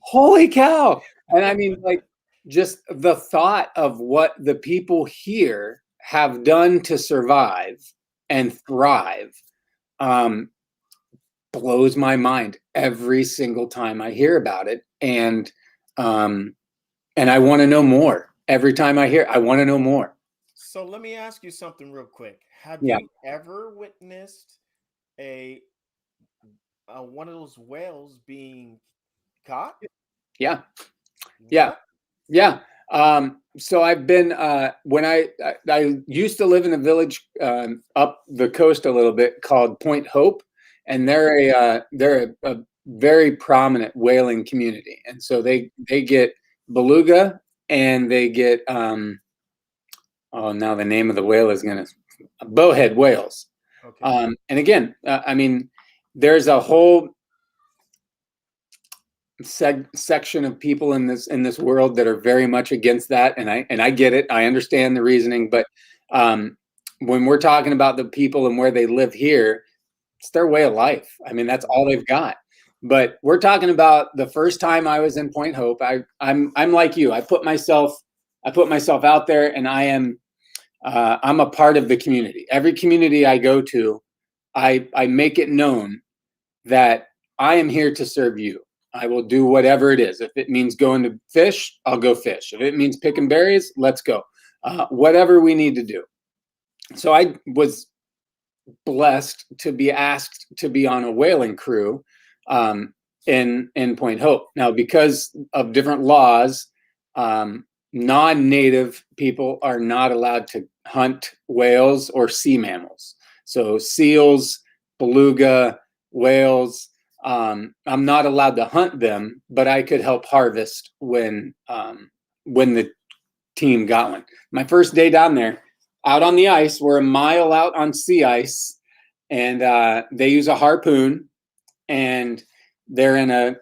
holy cow. And I mean, like, just the thought of what the people here have done to survive and thrive blows my mind every single time I hear about it. And I want to know more. Every time I hear, I want to know more. So let me ask you something real quick. Have Yeah, you ever witnessed a, one of those whales being caught? yeah, yeah. What? Yeah. So I've been when I used to live in a village up the coast a little bit called Point Hope, and they're a very prominent whaling community, and so they get beluga and they get oh, now the name of the whale is gonna bowhead whales. Okay. And again, I mean, there's a whole section of people in this world that are very much against that, and I get it. I understand the reasoning, but um, when we're talking about the people and where they live here, it's their way of life. I mean, that's all they've got. But we're talking about the first time I was in Point Hope. I'm like you. I put myself out there, and I'm a part of the community. Every community I go to, I make it known that I am here to serve you. I will do whatever it is. If it means going to fish, I'll go fish. If it means picking berries, let's go. Whatever we need to do. So I was blessed to be asked to be on a whaling crew um, in Point Hope. Now, because of different laws, non-native people are not allowed to hunt whales or sea mammals. So seals, beluga, whales. I'm not allowed to hunt them, but I could help harvest when the team got one. My first day down there, out on the ice, we're a mile out on sea ice, and they use a harpoon, and they're in a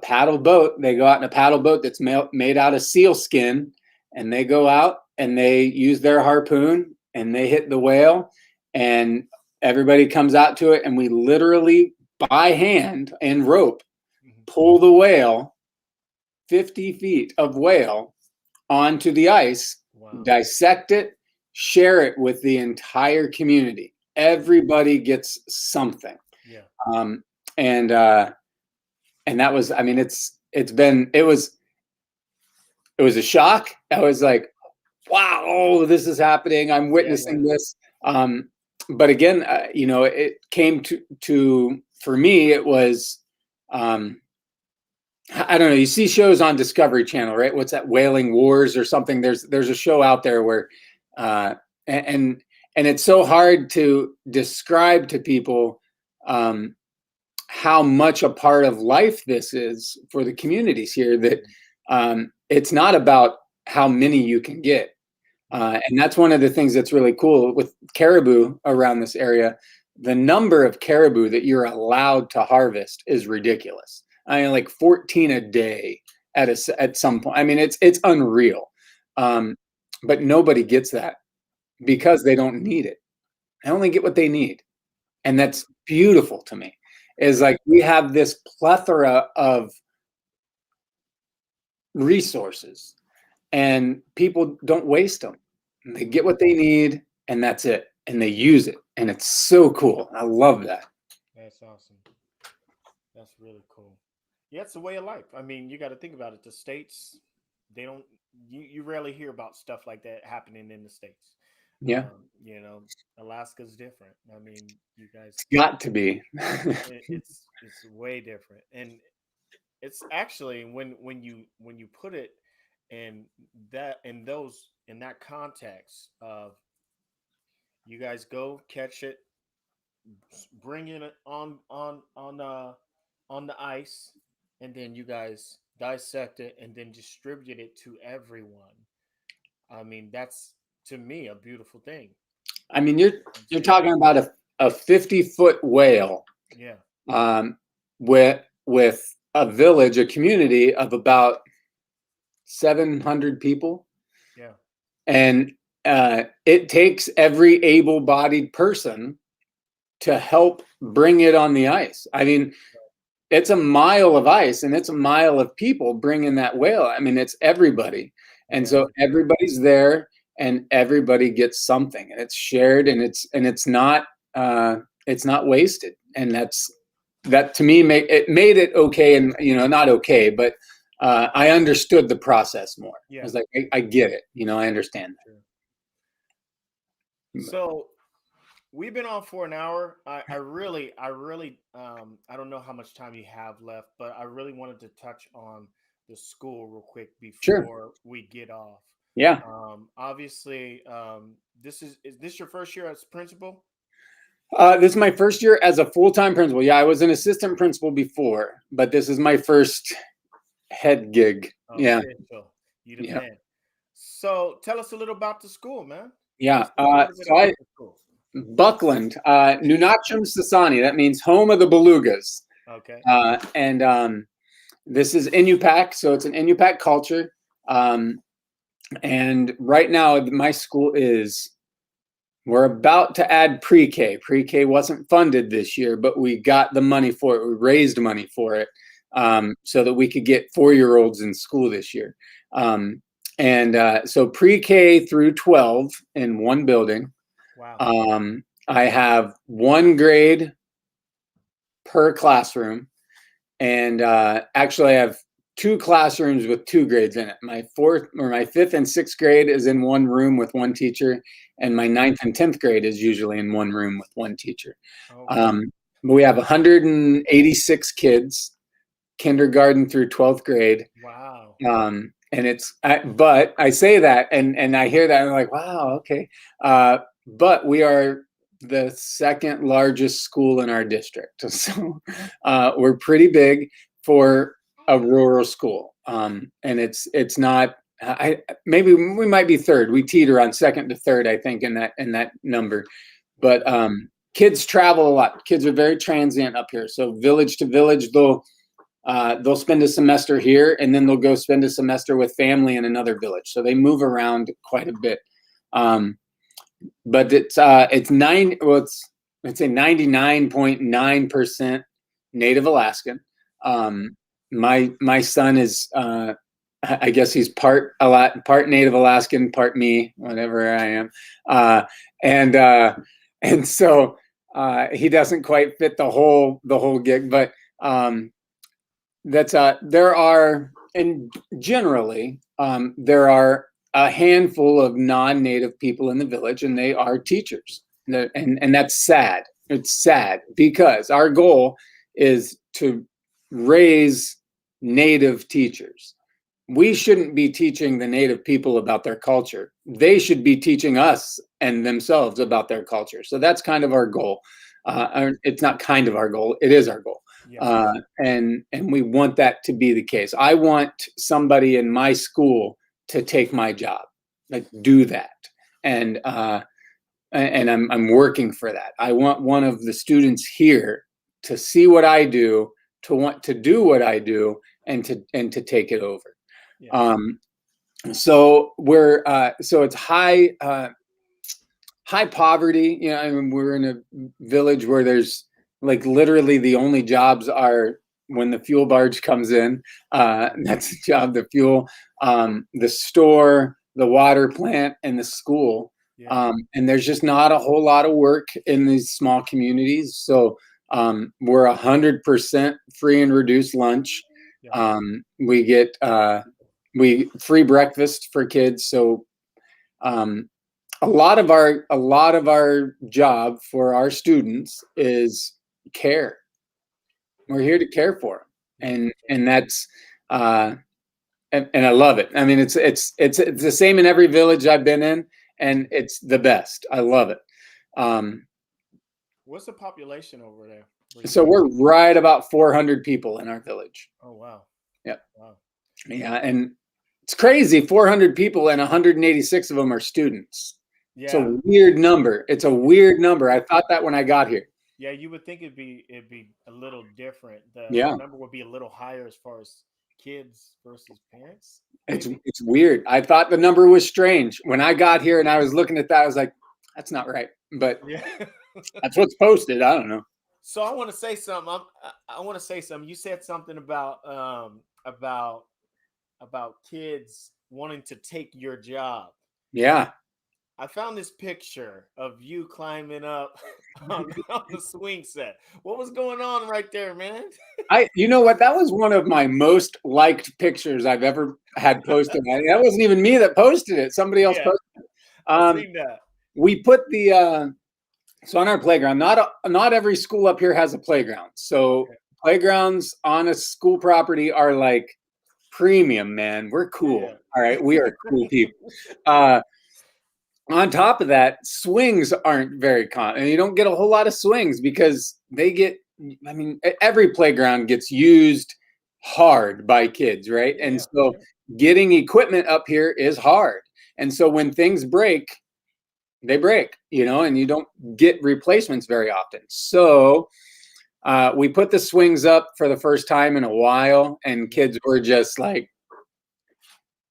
paddle boat. They go out in a paddle boat that's made out of seal skin, and they go out and they use their harpoon and they hit the whale, and everybody comes out to it, and we literally by hand and rope Mhm. pull the whale 50 feet of whale onto the ice, Wow. dissect it, share it with the entire community. Everybody gets something. Yeah. Um, and uh, and that was, I mean, it was a shock. I was like, wow, oh, this is happening. I'm Yeah. Yeah. witnessing this. But again, it came to for me, it was, I don't know. You see shows on Discovery Channel, right? What's that, Whaling Wars or something? There's a show out there where, uh, and and it's so hard to describe to people how much a part of life this is for the communities here. That it's not about how many you can get, and that's one of the things that's really cool with caribou around this area. The number of caribou that you're allowed to harvest is ridiculous. I mean, like 14 a day at some point. I mean, it's unreal. Um, but nobody gets that because they don't need it. They only get what they need, and that's beautiful to me. Is like we have this plethora of resources, and people don't waste them. They get what they need, and that's it, and they use it, and it's so cool. I love that. That's awesome. That's really cool. Yeah, it's a way of life. I mean, you got to think about it. The states, they don't. You rarely hear about stuff like that happening in the states. Yeah, You know, Alaska's different. I mean, you guys, it's got to be. it's way different, and it's actually when you put it in that context of you guys go catch it, bring it on the ice, and then you guys dissect it and then distribute it to everyone. I mean, that's to me a beautiful thing. I mean, I'm you're serious. talking about a 50-foot whale Yeah, um, with a village, a community of about 700 people, yeah, and it takes every able-bodied person to help bring it on the ice. I mean, it's a mile of ice and it's a mile of people bringing that whale. I mean, it's everybody, and yeah. so everybody's there, and everybody gets something, and it's shared, and uh, it's not wasted, and that to me made it okay, and not okay, but I understood the process more. I Yeah, was like, I get it, I understand that. sure. So we've been on for an hour. I don't know how much time you have left, but I really wanted to touch on the school real quick Sure. before we get off. Yeah. Obviously, is this your first year as principal? This is my first year as a full-time principal. Yeah, I was an assistant principal before, but this is my first head gig. Yeah. Official. You the Yeah. man. So tell us a little about the school, man. Tell Yeah. us a little bit about the school. Buckland, Nunachum Sasani. That means home of the belugas. Okay. And this is Inupac, so it's an Inupac culture. And right now, my school we're about to add pre-K. Pre-K wasn't funded this year, but we got the money for it. We raised money for it so that we could get 4-year-olds in school this year. So pre-K through 12 in one building. Wow. I have one grade per classroom. And actually, I have 2 classrooms with 2 grades in it. My 5th and 6th grade is in one room with one teacher, and my 9th and 10th grade is usually in one room with one teacher. Okay. But we have 186 kids, kindergarten through 12th grade. Wow. And but I say that, and I hear that, and I'm like, wow, okay. But we are the second largest school in our district. So we're pretty big for a rural school. And it's not, maybe we might be third. We teeter on second to third, I think, in that number. But kids travel a lot. Kids are very transient up here. So village to village, they'll spend a semester here, and then they'll go spend a semester with family in another village. So they move around quite a bit. But it's 99.9% Native Alaskan. My son is I guess he's part Native Alaskan, part me, whatever I am, and so he doesn't quite fit the whole gig. But there are, and generally there are a handful of non-native people in the village, and they are teachers. And that's sad. It's sad because our goal is to raise native teachers. We shouldn't be teaching the native people about their culture. They should be teaching us and themselves about their culture. So that's kind of our goal. It's not kind of our goal. It is our goal. Yeah. And we want that to be the case. I want somebody in my school to take my job, like do that. And I'm working for that. I want one of the students here to see what I do, to want to do what I do, and to take it over. Yeah. So it's high poverty. You know, I mean, we're in a village where there's like literally the only jobs are when the fuel barge comes in. That's the job, the fuel, the store, the water plant, and the school. Yeah. And there's just not a whole lot of work in these small communities. So we're 100% free and reduced lunch. Yeah. We get free breakfast for kids. So a lot of our job for our students is care. We're here to care for them, and that's and I love it. I mean, it's the same in every village I've been in, and it's the best. I love it. What's the population over there? So we're right about 400 people in our village. Oh wow. Yeah. Wow. Yeah, and it's crazy. 400 people, and 186 of them are students. Yeah. It's a weird number. It's a weird number. I thought that when I got here. Yeah, you would think it'd be a little different. The number would be a little higher as far as kids versus parents. It's weird. I thought the number was strange when I got here, and I was looking at that. I was like, that's not right. But yeah, that's what's posted. I don't know. So I want to say something. I want to say something. You said something about kids wanting to take your job. Yeah. I found this picture of you climbing up on the swing set. What was going on right there, man? You know what? That was one of my most liked pictures I've ever had posted. That wasn't even me that posted it. Somebody else posted it. I've seen that. we put the so on our playground, not every school up here has a playground. So Okay. playgrounds on a school property are like premium, man. We're cool. Yeah. All right, we are cool people. On top of that, swings aren't very common, and you don't get a whole lot of swings because they get. I mean, every playground gets used hard by kids, right? And Yeah, for so sure. getting equipment up here is hard. And so when things break, they break, and you don't get replacements very often. So we put the swings up for the first time in a while, and kids were just like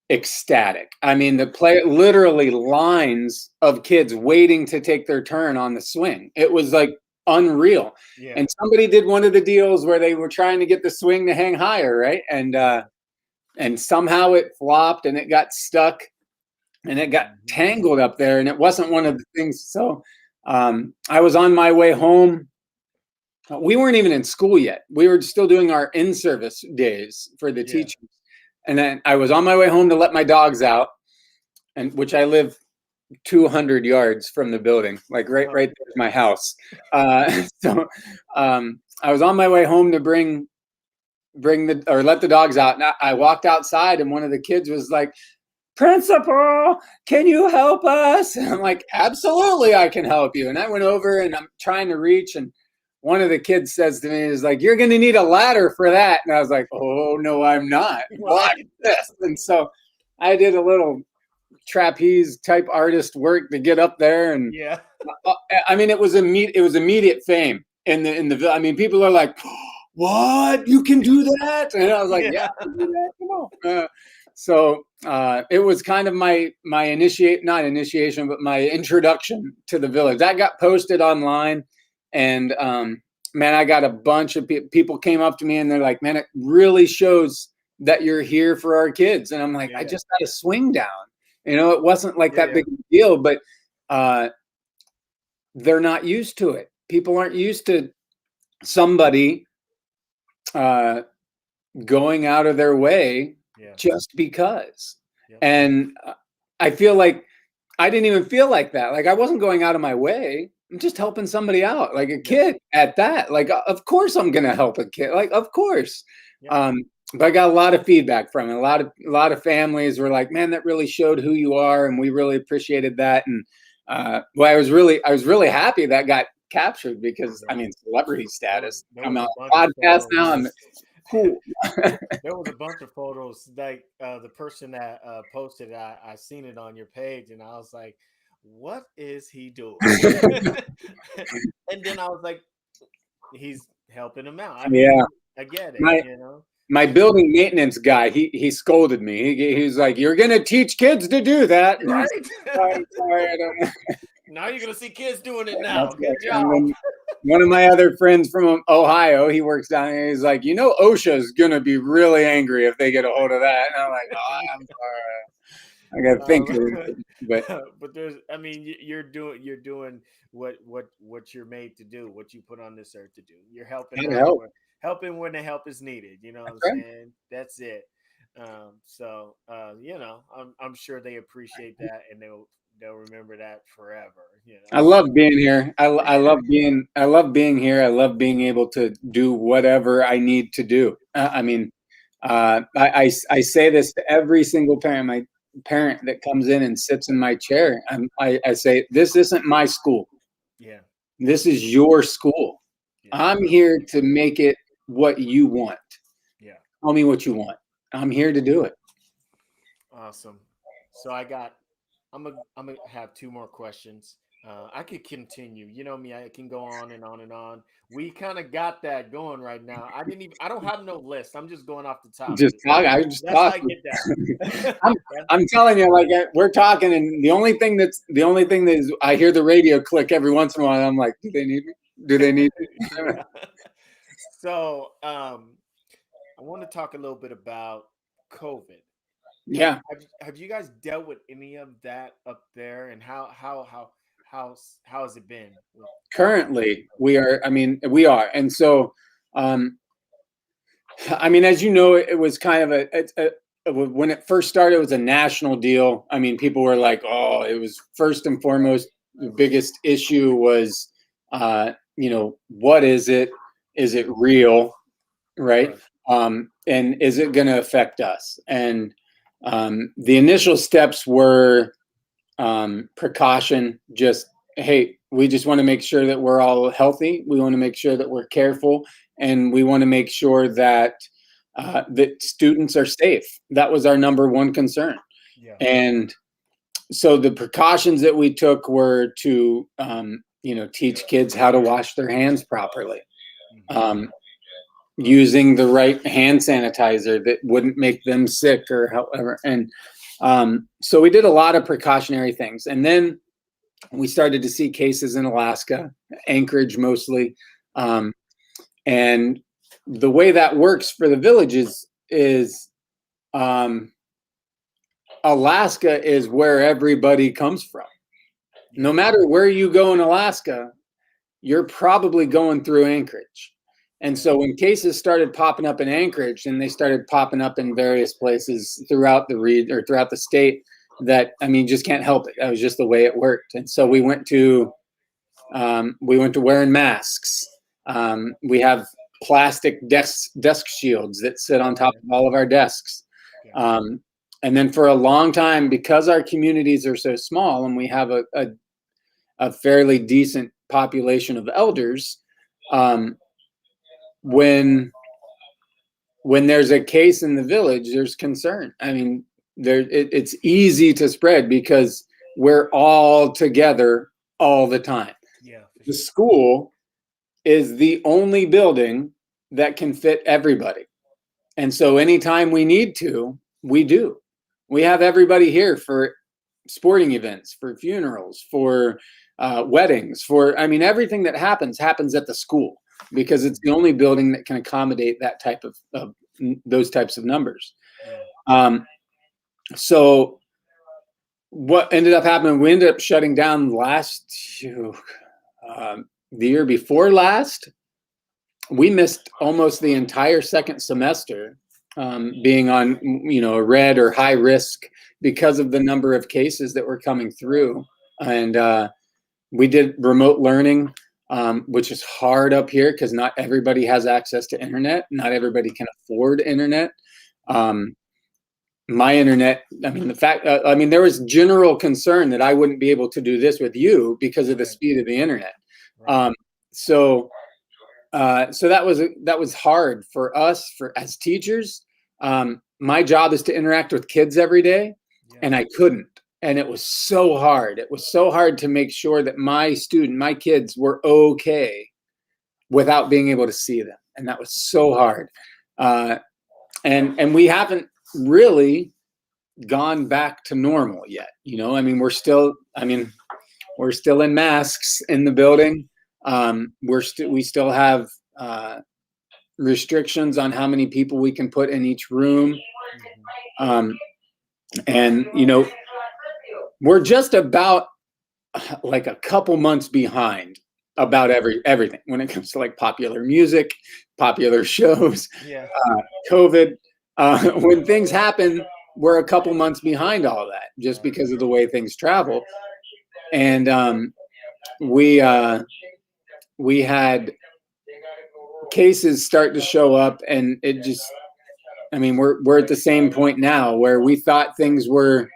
ecstatic. I mean, literally lines of kids waiting to take their turn on the swing. It was like unreal. Yeah. And somebody did one of the deals where they were trying to get the swing to hang higher, right? And somehow it flopped and it got stuck and it got tangled up there, and it wasn't one of the things. So I was on my way home. We weren't even in school yet. We were still doing our in-service days for the teachers. And then I was on my way home to let my dogs out, and which I live 200 yards from the building, like right there's my house. So I was on my way home to let the dogs out. And I walked outside, and one of the kids was like, "Principal, can you help us?" And I'm like, "Absolutely, I can help you." And I went over and I'm trying to reach, and one of the kids says to me, "Is like, you're going to need a ladder for that." And I was like, "Oh no, I'm not. Watch this." And so I did a little trapeze type artist work to get up there, and I mean, it was immediate fame in the. I mean, people are like, "What? You can do that?" And I was like, "Yeah, I can do that. Come on." So it was kind of my not initiation, but my introduction to the village. That got posted online, and man, I got a bunch of people came up to me and they're like, "Man, it really shows that you're here for our kids." And I'm like, "I just got a swing down." It wasn't like that big of a deal, but they're not used to it. People aren't used to somebody going out of their way just because. And I feel like I didn't even feel like that. Like I wasn't going out of my way. I'm just helping somebody out, like a kid at that. Like, of course I'm going to help a kid. Like, of course. But I got a lot of feedback from it. A lot of families were like, "Man, that really showed who you are, and we really appreciated that." And well, I was really happy that got captured because I mean, celebrity status. I'm on a podcast now. I'm cool. There was a bunch of photos. Like the person that posted, I seen it on your page, and I was like, "What is he doing?" And then I was like, "He's helping him out." I mean, I get it. My building maintenance guy, he scolded me. He's like, "You're gonna teach kids to do that." Right? Sorry, I don't know. Now you're gonna see kids doing it now. Good job. One of my other friends from Ohio, he works down here. He's like, OSHA's gonna be really angry if they get a hold of that. And I'm like, "Oh, I'm sorry. I gotta think of it." But there's, I mean, you're doing what you're made to do, what you put on this earth to do. You're helping out, helping when the help is needed. You know what I'm saying? That's it. So I'm sure they appreciate that, and they'll remember that forever. I love being here. I love being here. I love being able to do whatever I need to do. I mean, I say this to every single parent. My parent that comes in and sits in my chair, I say, "This isn't my school. Yeah, this is your school. I'm here to make it what you want. Yeah, tell me what you want. I'm here to do it." Awesome. So I'm gonna have two more questions. I could continue. You know me, I can go on and on and on. We kind of got that going right now. I don't have no list. I'm just going off the top. Just talk. I just talk. I'm telling you, like we're talking, and the only thing that is I hear the radio click every once in a while. And I'm like, do they need me? Do they need me? So, I want to talk a little bit about COVID. Yeah. Have you guys dealt with any of that up there, and how has it been? Currently, we are. I mean, we are, and so, I mean, as you know, it was kind of when it first started, it was a national deal. I mean, people were like, "Oh, it was first and foremost biggest issue was, what is it? Is it real? Right. Right. And is it going to affect us? And the initial steps were precaution. Just, hey, we just want to make sure that we're all healthy. We want to make sure that we're careful, and we want to make sure that that students are safe. That was our number one concern. Yeah. And so the precautions that we took were to teach kids how to wash their hands properly, using the right hand sanitizer that wouldn't make them sick or however. And so we did a lot of precautionary things. And then we started to see cases in Alaska, Anchorage mostly. And the way that works for the villages is Alaska is where everybody comes from. No matter where you go in Alaska, you're probably going through Anchorage. And so when cases started popping up in Anchorage, and they started popping up in various places throughout throughout the state, that, I mean, just can't help it. That was just the way it worked. And so we went to wearing masks. We have plastic desk shields that sit on top of all of our desks. And then for a long time, because our communities are so small and we have a fairly decent population of elders, when there's a case in the village, there's concern. I mean, it's easy to spread because we're all together all the time. Yeah. The school is the only building that can fit everybody. And so anytime we need to, we do. We have everybody here for sporting events, for funerals, for weddings, everything that happens at the school, because it's the only building that can accommodate that type of those types of numbers. So what ended up happening, we ended up shutting down the year before last. We missed almost the entire second semester, being on, a red or high risk because of the number of cases that were coming through. And we did remote learning, which is hard up here because not everybody has access to internet. Not everybody can afford internet. My internet, there was general concern that I wouldn't be able to do this with you because of the speed of the internet. So that was hard for us as teachers. My job is to interact with kids every day, and I couldn't. And it was so hard. It was so hard to make sure that my kids were okay without being able to see them. And that was so hard. And we haven't really gone back to normal yet. We're still in masks in the building. We still have restrictions on how many people we can put in each room. And we're just about like a couple months behind about everything when it comes to like popular music, popular shows, COVID. When things happen, we're a couple months behind all of that just because of the way things travel. And we had cases start to show up, and it just, we're at the same point now where we thought things were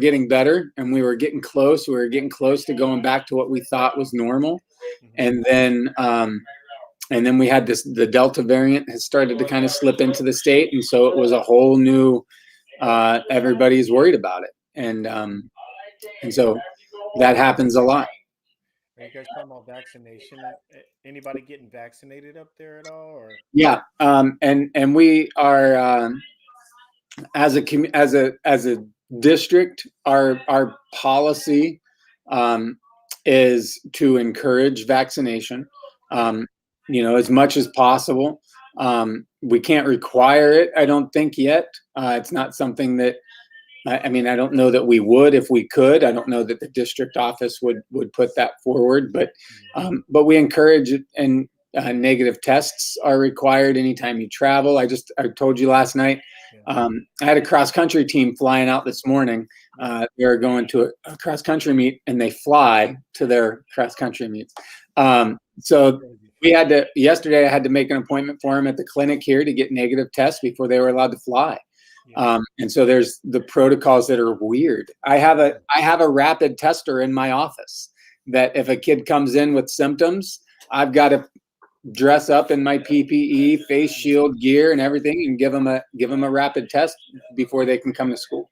getting better, and we were getting close to going back to what we thought was normal. And then we had the Delta variant has started to kind of slip into the state, and so it was a whole new everybody's worried about it, and so that happens a lot. Are you guys talking about vaccination? Anybody getting vaccinated up there at all? Or yeah, and we are as a district, our policy is to encourage vaccination, as much as possible. We can't require it, I don't think yet. It's not something that, I don't know that we would if we could. I don't know that the district office would put that forward, but we encourage it, and negative tests are required anytime you travel. I told you last night, I had a cross country team flying out this morning. They were going to a cross country meet, and they fly to their cross country meets. So we had to, yesterday I had to make an appointment for them at the clinic here to get negative tests before they were allowed to fly. And so there's the protocols that are weird. I have a rapid tester in my office that if a kid comes in with symptoms, I've got to dress up in my PPE, face shield gear and everything, and give them a rapid test before they can come to school.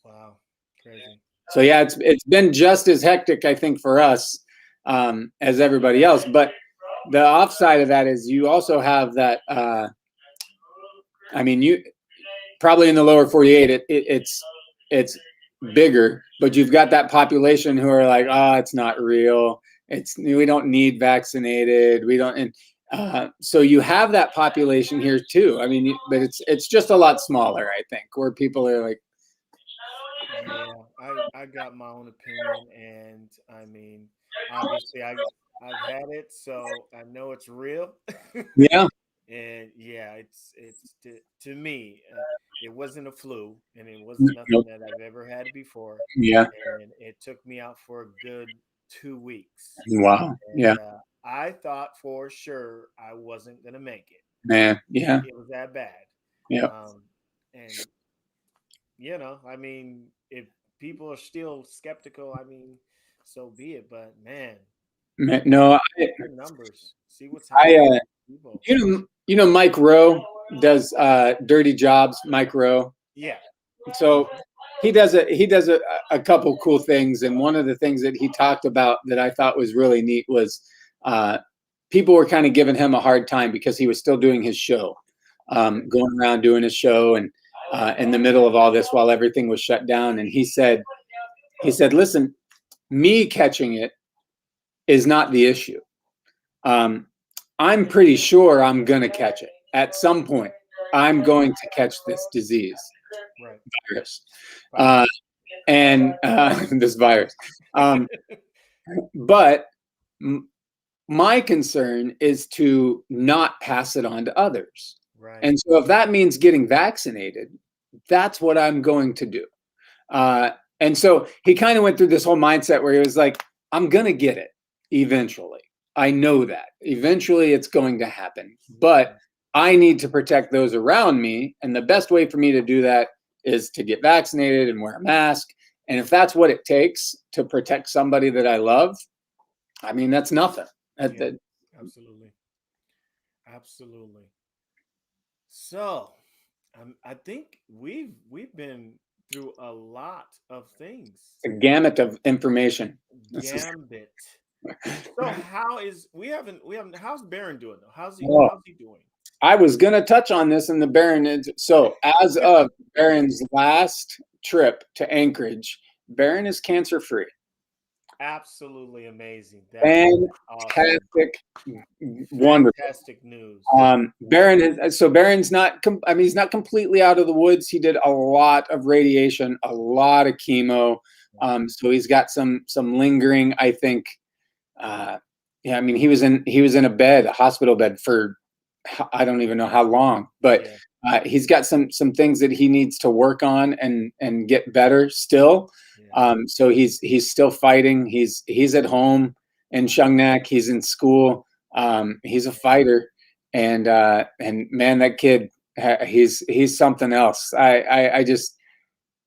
Wow, crazy. So yeah, it's been just as hectic, I think, for us as everybody else. But the offside of that is you also have that. I mean, you probably in the lower 48, it's bigger, but you've got that population who are like, oh, it's not real. We don't need vaccinated. We don't. And so you have that population here too. I mean, but it's just a lot smaller, I think, where people are like, Yeah, I got my own opinion, and I mean, obviously, I've had it, so I know it's real. yeah, And yeah, it's to me, it wasn't a flu, and it wasn't nothing nope, that I've ever had before, yeah, and it took me out for a good 2 weeks, wow, yeah, and I thought for sure I wasn't gonna make it. man, yeah, It was that bad, yeah. and I mean, if people are still skeptical, I mean, so be it. But man, No, your numbers, see what's I, happening with people. you know, Mike Rowe does Dirty Jobs. Mike Rowe. Yeah. So he does a couple cool things, and one of the things that he talked about that I thought was really neat was people were kind of giving him a hard time because he was still doing his show, going around doing his show, and in the middle of all this while everything was shut down. And he said, listen, me catching it is not the issue. I'm pretty sure I'm going to catch it at some point. I'm going to catch this disease, Right. virus, and this virus. But my concern is to not pass it on to others. Right. And so if that means getting vaccinated, that's what I'm going to do. And so he kind of went through this whole mindset where he was like, I'm going to get it eventually. I know that eventually it's going to happen, but I need to protect those around me. And the best way for me to do that is to get vaccinated and wear a mask. And if that's what it takes to protect somebody that I love, I mean, that's nothing. Absolutely. Absolutely. So I think we've been through a lot of things. A gamut of information. Gambit. So how's Baron doing though? How's he doing? I was gonna touch on this in the Baron. So as of Baron's last trip to Anchorage, Baron is cancer free. Absolutely amazing. That's Fantastic, awesome. Wonderful. Fantastic news. Baron's not. I mean, he's not completely out of the woods. He did a lot of radiation, a lot of chemo. So he's got some lingering, I think. Yeah, I mean, he was in a hospital bed for I don't even know how long, but he's got some things that he needs to work on and get better still. So he's still fighting. He's at home in Shungnak. He's in school. He's a fighter, and man, that kid, he's something else.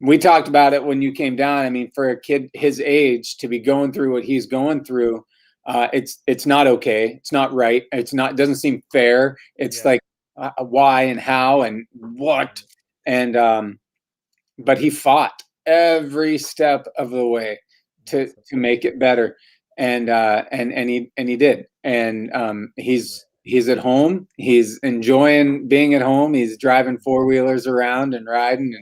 We talked about it when you came down. I mean, for a kid his age to be going through what he's going through, it's not okay. It's not right. It doesn't seem fair. It's like why and how and what, and but he fought every step of the way to make it better, and he did, and he's at home. He's enjoying being at home. He's driving 4-wheelers around and riding,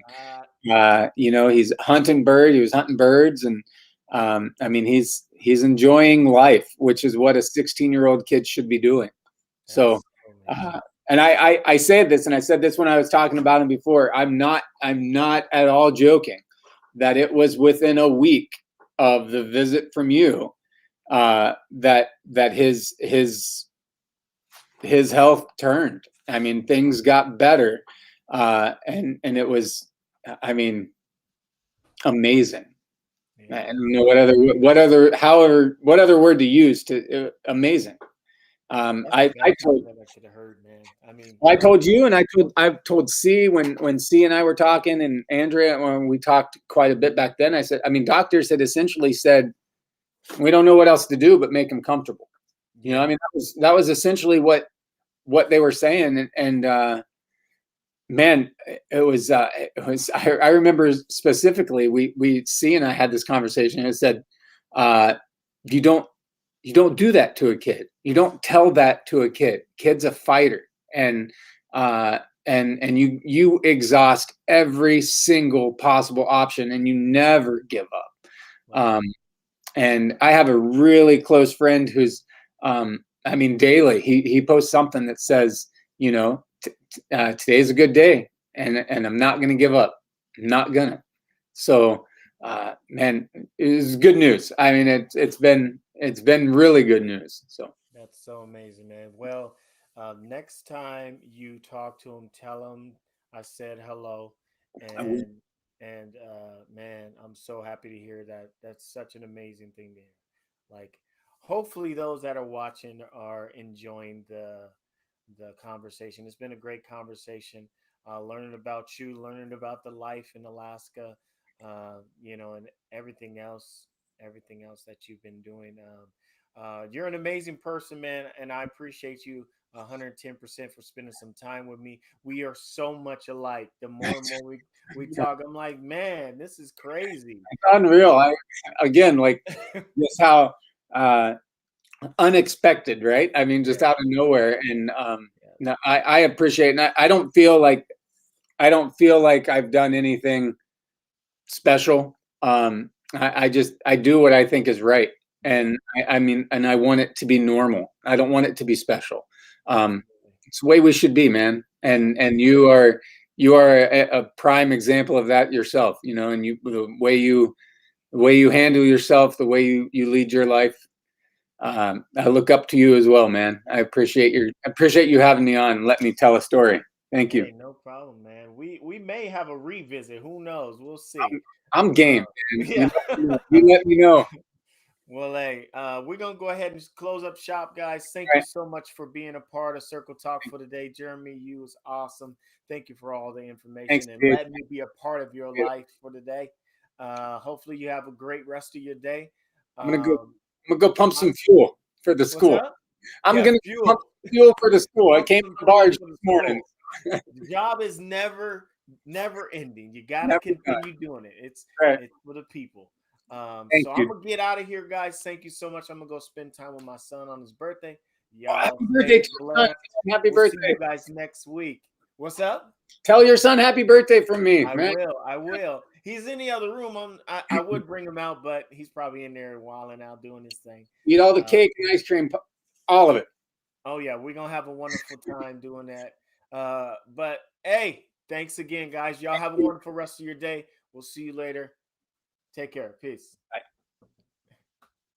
and he's hunting bird. He was hunting birds, and I mean, he's enjoying life, which is what a 16-year-old kid should be doing. So, and I say this, and I said this when I was talking about him before. I'm not at all joking that it was within a week of the visit from you that his health turned. I mean, things got better. And it was, I mean, amazing. I Yeah, don't know what other word to use to amazing. that's the I best told news I've actually heard, man. I mean, I really. told you, and I've told C when C and I were talking, and Andrea when we talked quite a bit back then. I said, I mean, doctors had essentially said we don't know what else to do but make him comfortable. You know, I Yeah, mean, that was essentially what they were saying, and man, it was. I remember specifically we C and I had this conversation. And it said, uh, you don't you don't do that to a kid. You don't tell that to a kid. Kid's a fighter, and uh, and you exhaust every single possible option, and you never give up. right. Um, and I have a really close friend who's, I mean, daily he posts something that says, you know, today's a good day, and I'm not gonna give up. I'm not gonna. So, man, it's good news. I mean, it's been really good news. So That's so amazing, man. Well, next time you talk to him, tell him I said hello, I will. and man, I'm so happy to hear that. That's such an amazing thing to hear. Like, hopefully, those that are watching are enjoying the conversation. It's been a great conversation. Learning about you, learning about the life in Alaska, and everything else that you've been doing. You're an amazing person, man, and I appreciate you 110% for spending some time with me. We are so much alike. The more and more we talk, I'm like, man, this is crazy. Unreal. Um, Again, like just how uh, unexpected, right? I mean, just yeah, out of nowhere. And yeah, no, I appreciate it. And I don't feel like I've done anything special. I do what I think is right, yeah, and I mean, and I want it to be normal. I don't want it to be special. absolutely. It's the way we should be, man. And you are a prime example of that yourself. You know, and the way you handle yourself, the way you lead your life. I look up to you as well, man. I appreciate you having me on and let me tell a story. Thank you. Hey, no problem, man. We may have a revisit. Who knows? We'll see. I'm Uh, game, man. yeah. You let me know. Well, hey, we're gonna go ahead and just close up shop, guys. Thank you Right. so much for being a part of Circle Talk for today, Jeremy. You was awesome. Thank you for all the Thanks, information and dude. letting me be a part of your life for today. Hopefully, you have a great rest of your day. I'm gonna go. Um, I'm gonna go pump I, some fuel for the what's school. up? I'm Yeah, gonna pump fuel. fuel for the school. I Pump came some to the fuel barge for the this morning. school. The job is never ending. You got to Never done. continue doing it. Right. It's for the people. Thank So I'm you. gonna get out of here, guys. Thank you so much. I'm gonna go spend time with my son on his birthday. Oh, Y'all happy birthday stay to your son. blessed. Happy We'll see birthday. you guys next week. What's up? Tell your son happy birthday from me, I man. will. I will. He's in the other room. I would bring him out, but he's probably in there wilding out doing his thing. Eat all the Uh, cake and ice cream, all of it. Oh yeah, we're gonna have a wonderful time doing that. But hey, thanks again, guys. Y'all have a wonderful rest of your day. We'll see you later. Take care. Peace.